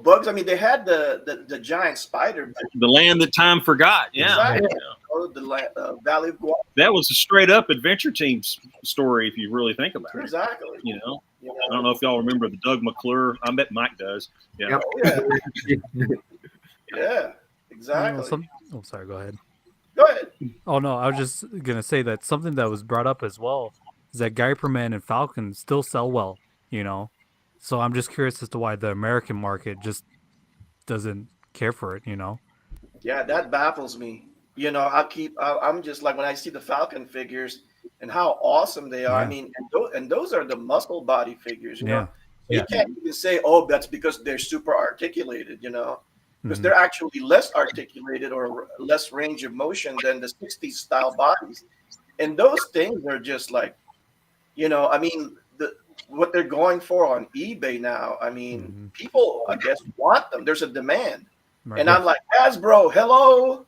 bugs. I mean, they had the giant spider. But The land that time forgot. Yeah. exactly. Yeah. The Valley of Guadalupe. That was a straight up Adventure Team story if you really think about it. Exactly. I don't know if y'all remember the Doug McClure. I bet Mike does. Yeah. Yep. Yeah. Exactly. Oh, sorry. Go ahead. Go ahead. Oh no, I was just gonna say that something that was brought up as well is that Guyperman and Falcon still sell well. So I'm just curious as to why the American market just doesn't care for it. Yeah, that baffles me. I'm just like when I see the Falcon figures and how awesome they are. I Yeah. mean, and those are the muscle body figures. Yeah. So you can't even say, oh, that's because they're super articulated. Because Mhm. they're actually less articulated or less range of motion than the 60s style bodies. And those things are just like, I mean, what they're going for on eBay now. I mean, people, I guess, want them. There's a demand. Right. And I'm like, Hasbro, hello.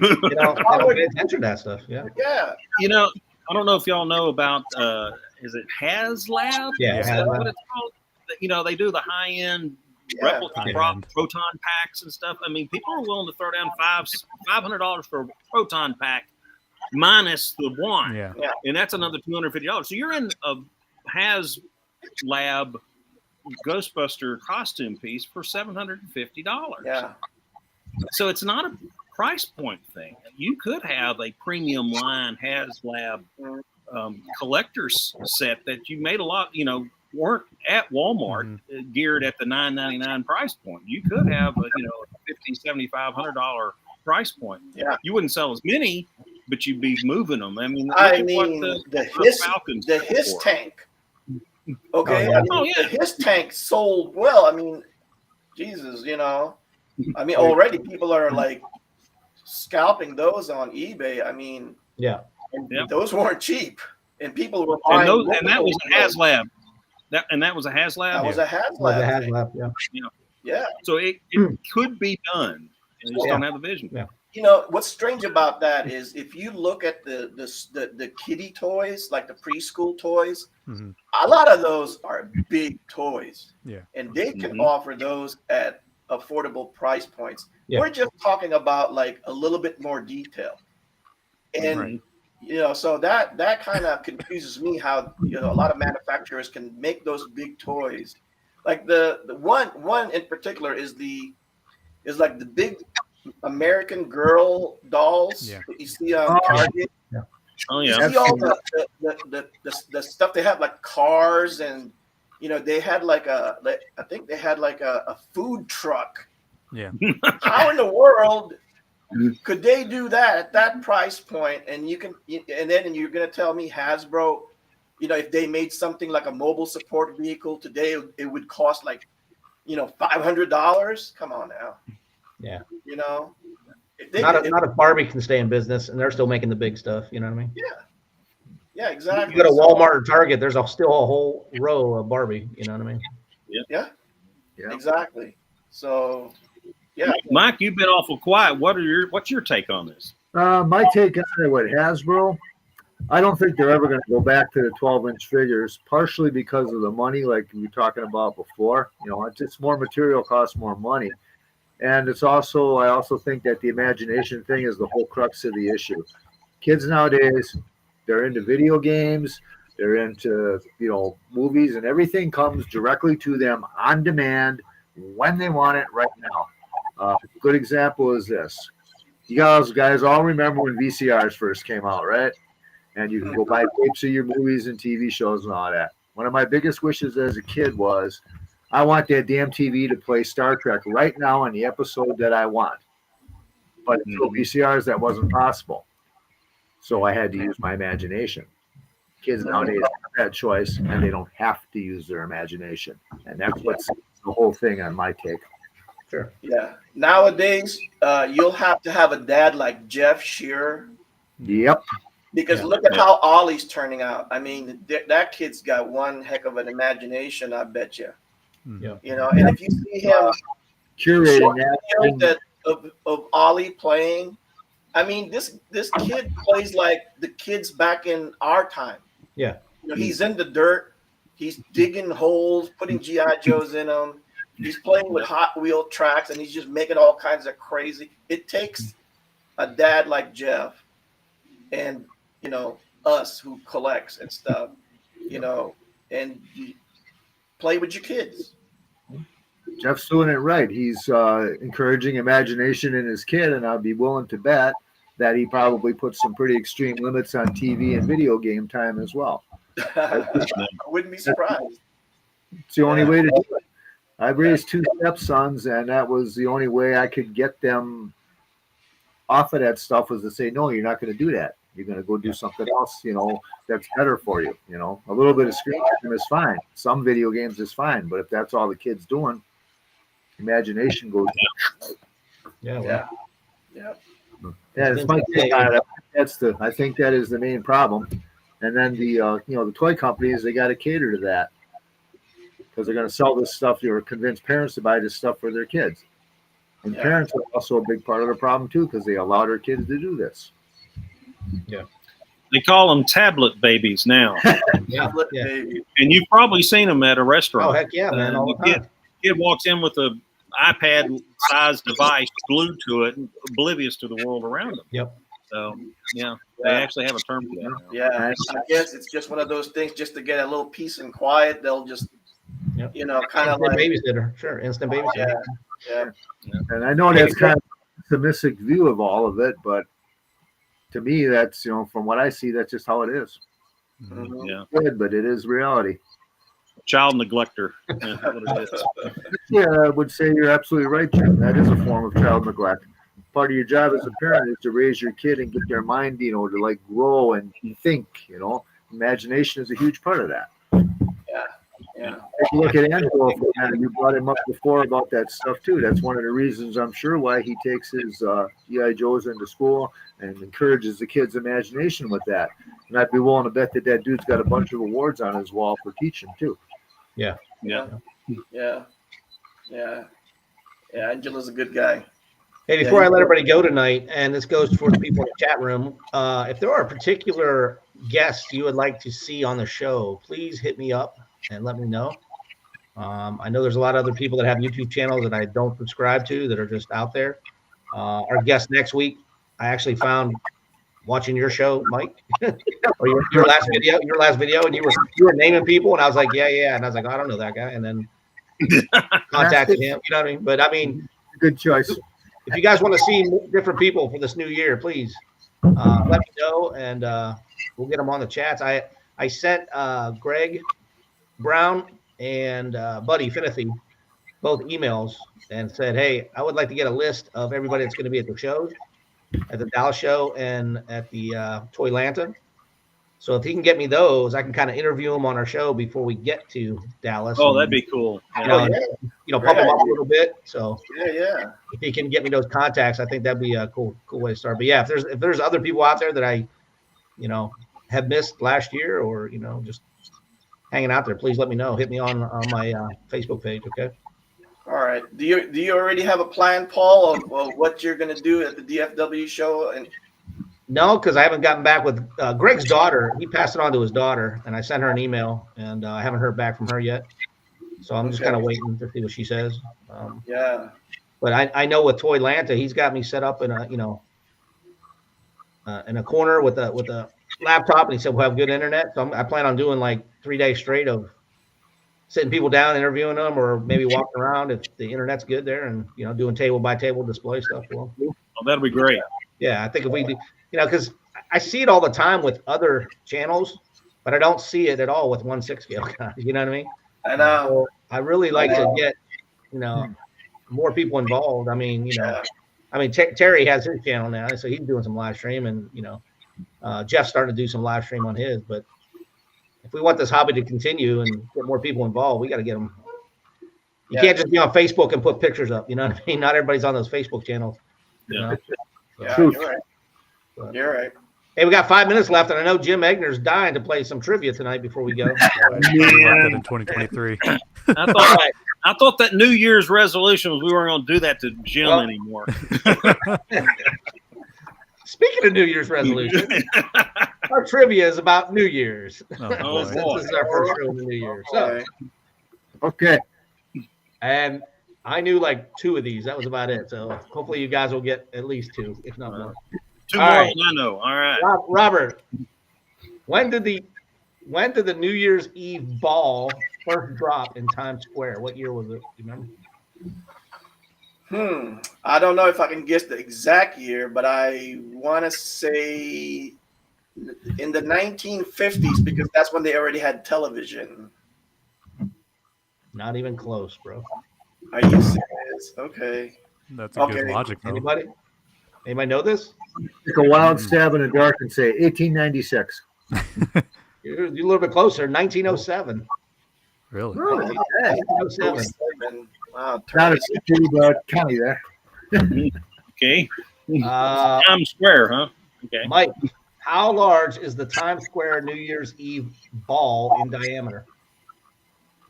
I don't pay attention to that stuff. Yeah. Yeah. I don't know if y'all know about is it HasLab? Yeah, Is that HasLab. what it's called? They do the high end Yeah. replica High-end. proton packs and stuff. I mean, people are willing to throw down $500 for a proton pack minus the wand. Yeah. And that's another $250. So you're in a HasLab Ghostbuster costume piece for $750. Yeah. So it's not a price point thing. You could have a premium line HasLab collector's set that you made a lot, weren't at Walmart geared at the $9.99 price point. You could have a $50, $75, $100 price point. Yeah. You wouldn't sell as many, but you'd be moving them. I mean, the Hiss tank. Okay. Oh, yeah. The Hiss tank sold well. I mean, Jesus, I mean, already people are like scalping those on eBay. I mean, Yeah. those weren't cheap, and people were buying. And that was a HasLab. That was a HasLab. That was a HasLab. Well, it has left. Yeah. Yeah. So it could be done. You just don't have the vision. Yeah. What's strange about that is if you look at the kiddie toys, like the preschool toys, a lot of those are big toys. Yeah. And they can offer those at affordable price points. Yeah. We're just talking about like a little bit more detail. And so that kind of confuses me how a lot of manufacturers can make those big toys. Like the one in particular is like the big American Girl dolls that you see on Target. Yeah. Oh yeah. You see all the stuff they have, like cars, and they had I think they had like a food truck. Yeah. How in the world could they do that at that price point? And then you're gonna tell me Hasbro, if they made something like a mobile support vehicle today, it would cost like $500. Come on now. Yeah. Not if Barbie can stay in business and they're still making the big stuff. You know what I mean? Yeah, exactly. You go to Walmart or Target, there's still a whole row of Barbie. You know what I mean? Yeah. Exactly. So, yeah. Mike, you've been awful quiet. What's your take on this? My take on it with Hasbro, I don't think they're ever going to go back to the 12-inch figures, partially because of the money, like we were talking about before. It's just more material costs more money. And I also think that the imagination thing is the whole crux of the issue. Kids nowadays, they're into video games, they're into, movies, and everything comes directly to them on demand when they want it right now. A good example is this. You guys all remember when VCRs first came out, right? And you can go buy tapes of your movies and TV shows and all that. One of my biggest wishes as a kid was, I want that damn TV to play Star Trek right now on the episode that I want. But until VCRs, that wasn't possible. So I had to use my imagination. Kids nowadays have that choice, and they don't have to use their imagination. And that's what's the whole thing on my take. Sure. Yeah. Nowadays, you'll have to have a dad like Jeff Shearer. Yep. Because look at how Ollie's turning out. I mean, that kid's got one heck of an imagination, I bet you. Yeah. And if you see him Curating that of Ollie playing, I mean, this kid plays like the kids back in our time. Yeah. He's in the dirt. He's digging holes, putting G.I. Joes in them. He's playing with Hot Wheel tracks, and he's just making all kinds of crazy. It takes a dad like Jeff, and us who collects and stuff, and you play with your kids. Jeff's doing it right. He's encouraging imagination in his kid, and I'd be willing to bet that he probably puts some pretty extreme limits on TV and video game time as well. I wouldn't be surprised. It's the only way to do it. I've raised 2 stepsons, and that was the only way I could get them off of that stuff, was to say, no, you're not going to do that. You're going to go do something else, that's better for you. A little bit of screen time is fine. Some video games is fine, but if that's all the kid's doing, imagination goes down. Yeah. It's my take on it. I think that is the main problem. And then the toy companies, they got to cater to that, because they're going to sell this stuff or convince parents to buy this stuff for their kids. And parents are also a big part of the problem too, because they allow their kids to do this. Yeah. They call them tablet babies now. Tablet baby. And you've probably seen them at a restaurant. Oh, heck yeah, man. All the time. Kid walks in with a iPad-sized device glued to it, oblivious to the world around them. Yep. So, they actually have a term for that now. Yeah, I guess it's just one of those things, just to get a little peace and quiet. They'll just, kind of like babysitter. Sure, instant babysitter. Yeah. And I know that's kind of a pessimistic view of all of it, but to me, that's, from what I see, that's just how it is. Mm-hmm. Yeah. Good, but it is reality. Child neglector. That's what it is. Yeah, I would say you're absolutely right, Jim. That is a form of child neglect. Part of your job as a parent is to raise your kid and get their mind, to like grow and think, Imagination is a huge part of that. Yeah. Take a look at Angelo. You brought him up before about that stuff too. That's one of the reasons, I'm sure, why he takes his G.I. Joes into school and encourages the kids' imagination with that. And I'd be willing to bet that dude's got a bunch of awards on his wall for teaching too. Yeah. Angela's a good guy. Hey, before I let everybody go tonight, and this goes for the people in the chat room, if there are particular guests you would like to see on the show, please hit me up and let me know. I know there's a lot of other people that have YouTube channels that I don't subscribe to that are just out there. Our guest next week, I actually found watching your show, Mike, or your last video, and you were naming people, and I was like, yeah, and I was like, oh, I don't know that guy, and then contacted him. You know what I mean? But I mean, good choice. If you guys want to see different people for this new year, please let me know, and we'll get them on the chats. I sent Greg Brown and Buddy Finothy both emails and said, hey, I would like to get a list of everybody that's going to be at the shows, at the Dallas show and at the Toylanta. So if he can get me those, I can kind of interview them on our show before we get to Dallas. Oh, that'd be cool. Pump them up a little bit. So if he can get me those contacts, I think that'd be a cool way to start. But yeah, if there's other people out there that I, have missed last year, or just hanging out there, please let me know. Hit me on my Facebook page. Okay. All right. Do you already have a plan, Paul, of what you're going to do at the DFW show? And no, because I haven't gotten back with Greg's daughter. He passed it on to his daughter, and I sent her an email, and I haven't heard back from her yet. So I'm just kind of waiting to see what she says. But I know with Toylanta, he's got me set up in a in a corner with a laptop, and he said we'll have good internet. So I plan on doing like 3 days straight of sitting people down, interviewing them, or maybe walking around if the internet's good there, and doing table by table display stuff. Well, that'll be great. Yeah, I think if we do, because I see it all the time with other channels, but I don't see it at all with 1/6 scale guys. You know what I mean? I know. So I really like to get more people involved. I mean, Terry has his channel now, so he's doing some live stream, and Jeff's starting to do some live stream on his. But if we want this hobby to continue and get more people involved, we got to get them. You can't just be on Facebook and put pictures up. You know what I mean? Not everybody's on those Facebook channels. You're right. But, you're right. Hey, we got 5 minutes left, and I know Jim Egner's dying to play some trivia tonight before we go. In 2023. I thought that New Year's resolution was we weren't going to do that to Jim anymore. Speaking of New Year's resolution, our trivia is about New Year's. Oh, This is our first show of the New Year. So, okay. And I knew like 2 of these. That was about it. So hopefully you guys will get at least 2, if not more. 2 All more right. than I know. All right. Robert, when did the New Year's Eve ball first drop in Times Square? What year was it? Do you remember? I don't know if I can guess the exact year, but I want to say in the 1950s because that's when they already had television. Not even close, bro. Are you serious? Okay. That's a good Okay. logic, though. Anybody know this? Take a wild stab in the dark and say 1896. You're a little bit closer. 1907. Really? Really? Okay. 1907. Wow. Not a city, but county there. Okay. Uh, Times Square, huh? Okay. Mike, how large is the Times Square New Year's Eve ball in diameter?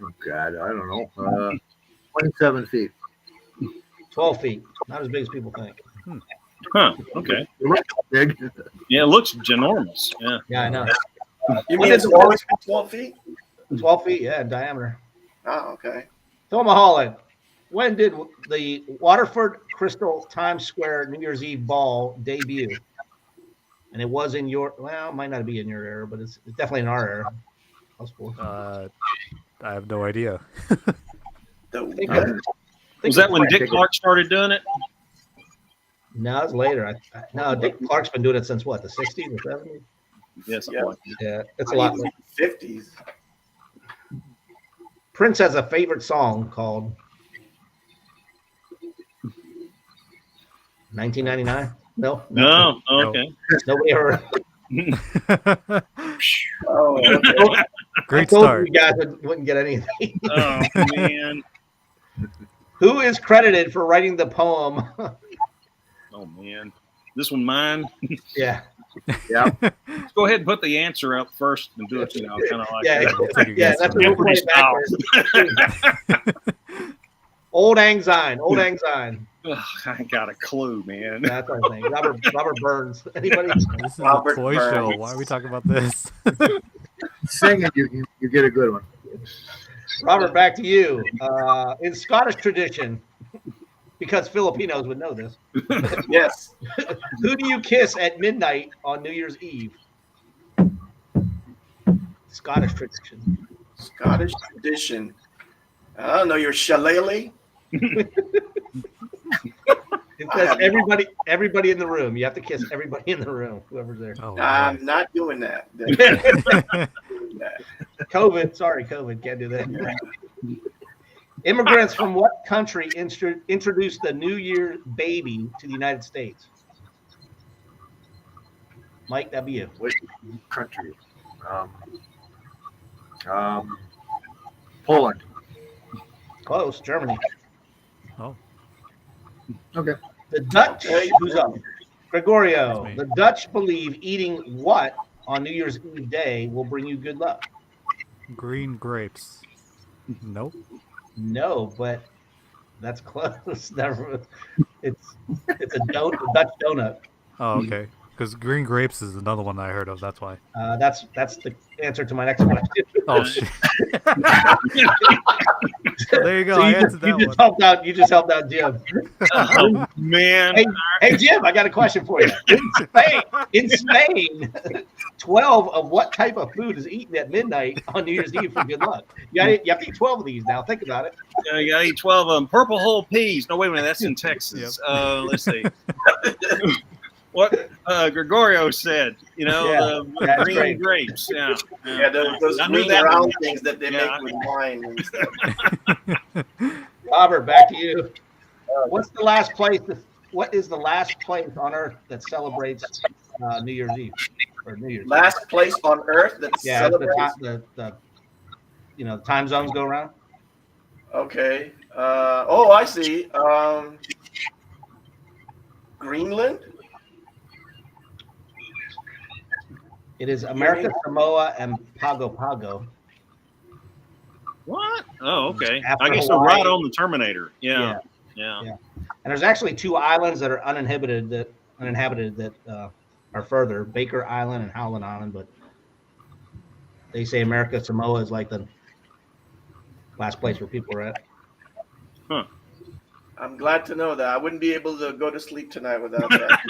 Oh, God, I don't know. 27 feet. 12 feet. Not as big as people think. Huh. Okay. It looks big. Yeah, it looks ginormous. Yeah. Yeah, I know. You mean it's always been 12 feet? 12 feet, yeah, in diameter. Oh, okay. Thelma Holland, when did the Waterford Crystal Times Square New Year's Eve ball debut? And it was in your, well, it might not be in your era, but it's definitely in our era. I have no idea. Was that when Dick Clark started doing it? No, it's later. No, Dick Clark's been doing it since what, the 60s or 70s? Yes. Yeah, it's a lot. 50s. Prince has a favorite song called 1999. No. No. Okay. Nobody heard. Oh, okay. Great I told start. You guys wouldn't get anything. Oh man. Who is credited for writing the poem? Oh man. This one mine. Yeah. Yeah. Let's go ahead and put the answer up first and do it, kind of like Yeah, that. yeah, that's what we'll play it backwards. Old Lang Syne. Ugh, I got a clue, man. That's our thing. Robert Burns. Anybody? This is Robert a toy Burns. show. Why are we talking about this? Singing, you get a good one. Robert, back to you. In Scottish tradition, because Filipinos would know this, Yes. who do you kiss at midnight on New Year's Eve? Scottish tradition. Scottish tradition. I don't know. Your shillelagh? It says everybody in the room. You have to kiss everybody in the room, whoever's there. Oh, I'm not doing that. COVID, can't do that. Immigrants from what country introduced the New Year baby to the United States? Mike, that'd be you. Which country? Poland. Close, Germany. Oh. Okay. The Dutch, who's up? Gregorio. That's me. The Dutch believe eating what on New Year's Eve day will bring you good luck? Green grapes. Nope. No, but that's close. Never. It's a Dutch donut. Oh, okay. Because green grapes is another one I heard of. That's why. That's the answer to my next question. Oh shit. There you go. So I you answered that just one. helped out. You just helped out Jim. Oh man. Hey Jim, I got a question for you. In Spain, 12 of what type of food is eaten at midnight on New Year's Eve for good luck? You have to eat 12 of these now. Think about it. You gotta eat 12 of them. Purple whole peas. No, wait a minute. That's in Texas. Let's see. What Gregorio said, the that's green great. grapes. Yeah. Yeah, those I knew green that round one. things that they Yeah. make with wine and stuff. Robert, back to you. What is the last place on earth that celebrates New Year's Eve or New Year's? Last place on earth that celebrates. The time zones go around. Okay. I see. Greenland. It is America, Samoa, and Pago Pago. What? Oh, okay. After I guess Hawaii. they're right on the Terminator. Yeah. And there's actually 2 islands that are uninhabited that are further, Baker Island and Howland Island, but they say America, Samoa is like the last place where people are at. Huh. I'm glad to know that. I wouldn't be able to go to sleep tonight without that.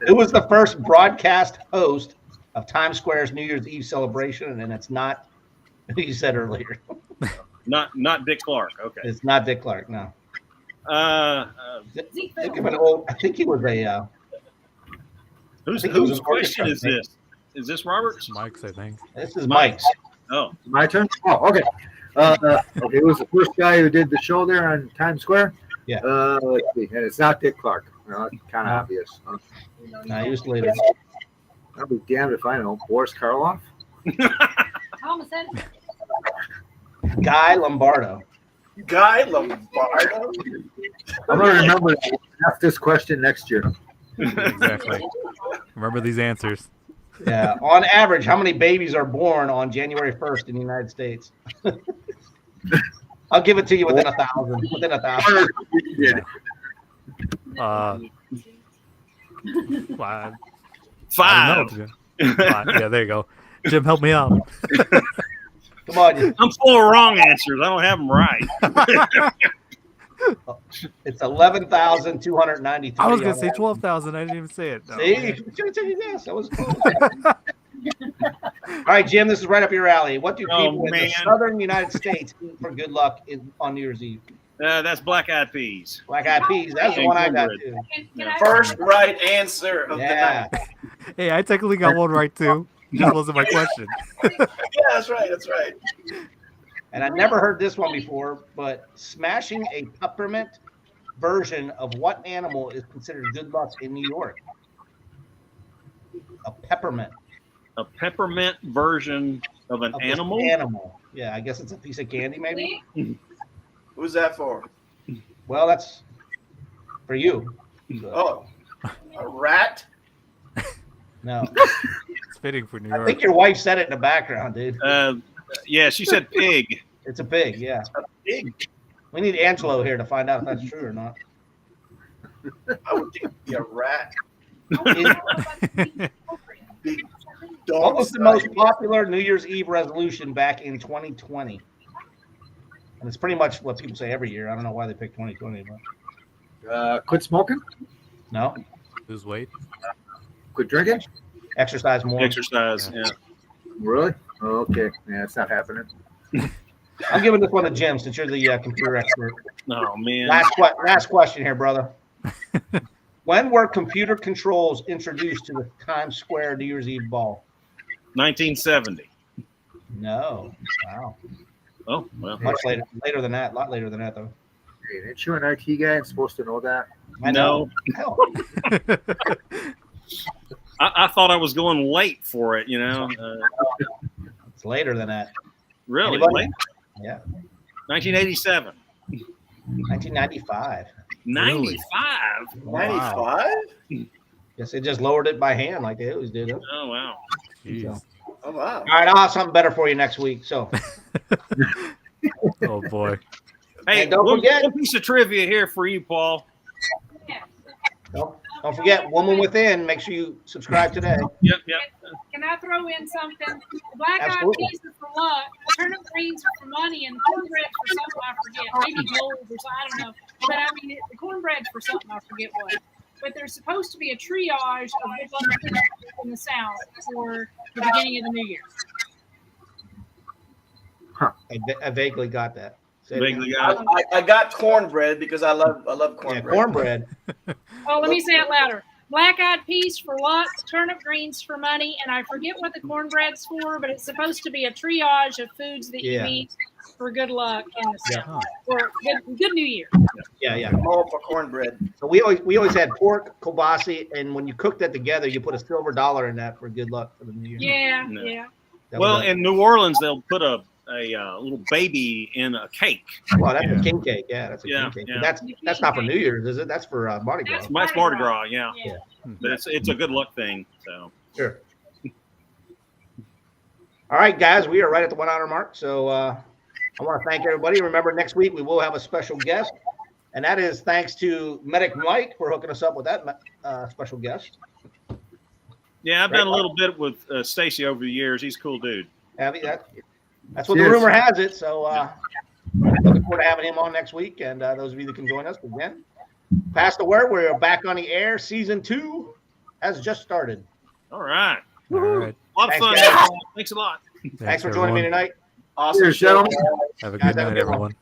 Who was the first broadcast host of Times Square's New Year's Eve celebration? And it's not who you said earlier. Not Dick Clark. Okay. It's not Dick Clark. No. Think of an old. I think he was a. Whose question is this? Is this Robert's? Mike's, I think. This is Mike's. Oh, My turn? Oh, okay. Okay, it was the first guy who did the show there on Times Square. Yeah. Let's see. And it's not Dick Clark. It's kind of obvious. No, he was later. I'll be damned if I know. Boris Karloff? Guy Lombardo. Guy Lombardo? I'm going to remember to ask this question next year. Exactly. Remember these answers. Yeah. On average, how many babies are born on January 1st in the United States? I'll give it to you within 1,000. Within 1,000. Five. Five. Yeah, there you go. Jim, help me out. Come on. I'm full of wrong answers. I don't have them right. It's 11,293. I was going to say 12,000. I didn't even say it. No. See, you should have taken this. That was close. All right, Jim, this is right up your alley. What do people in the southern United States eat for good luck on New Year's Eve? That's black-eyed peas. Black-eyed peas. That's the one I got, too. First right answer of the night. Hey, I technically got one right, too. That wasn't my question. Yeah, that's right. That's right. And I never heard this one before, but smashing a peppermint version of what animal is considered good luck in New York? A peppermint. A peppermint version of an animal? Animal. Yeah, I guess it's a piece of candy, maybe. Who's that for? Well, that's for you. Oh, a rat? No. It's fitting for New York. I think your wife said it in the background, dude. Yeah, she said pig. It's a pig, yeah. A pig? We need Angelo here to find out if that's true or not. I would think it'd be a rat. Big dog. What was the most popular New Year's Eve resolution back in 2020? And it's pretty much what people say every year. I don't know why they picked 2020, but Quit smoking? no. Lose weight. Quit drinking? Exercise more. Exercise, yeah. Really? Okay. Yeah, it's not happening. I'm giving this one to Jim since you're the computer expert. Oh, man. Last question here, brother. When were computer controls introduced to the Times Square New Year's Eve ball? 1970. No. Wow. Oh, well. Much later. Later than that. A lot later than that, though. Hey, ain't you an IT guy and supposed to know that? I know. I thought I was going late for it, you know. It's later than that. Really? Anybody? Late? Yeah. 1987. 1995. 95? 95? Yes, they just lowered it by hand like they always do. Oh, wow. Jeez. Oh, wow. All right, I'll have something better for you next week. So, Oh, boy. Hey, And don't forget- one piece of trivia here for you, Paul. don't forget, Woman Within. Make sure you subscribe today. Yep. Can I throw in something? The black-eyed Absolutely. peas are for luck, turnip greens are for money, and the cornbread for something I forget. Maybe gold or something, I don't know. But I mean, the cornbread's for something I forget what. But there's supposed to be a triage of which one in the South for the beginning of the new year. I vaguely got that. Say it Vaguely again. got it. I got cornbread because I love Yeah, cornbread. cornbread. Oh, let me say it louder. Black-eyed peas for luck, turnip greens for money, and I forget what the cornbread's for, but it's supposed to be a triage of foods that Yeah. you eat for good luck in the Yeah. South. Or good New Year. Yeah. I'm all for cornbread. So we always had pork, kielbasa, and when you cook that together, you put a silver dollar in that for good luck for the new year. Yeah, No. yeah. That Well, was a- in New Orleans, they'll put a little baby in a cake. well, that's Yeah. a king cake. Yeah, that's a Yeah, king cake. yeah. But that's not for New Year's, is it? That's for Mardi Gras. That's That's Mardi Gras, yeah. Yeah. But it's a good luck thing. So Sure. All right, guys, we are right at the 1 hour mark. So I want to thank everybody. Remember, next week we will have a special guest, and that is thanks to Medic Mike for hooking us up with that special guest. yeah, I've done a little bit with Stacy over the years. He's a cool dude. Abby, that's what the Cheers. rumor has it. So Looking forward to having him on next week. And those of you that can join us again, pass the word. We're back on the air. Season 2 has just started. All right. All right. A lot of Thanks, fun. guys. Thanks a lot. Thanks for joining me everyone. tonight. Awesome Cheers, show. gentlemen. Have a Guys, good have a night, good one. everyone.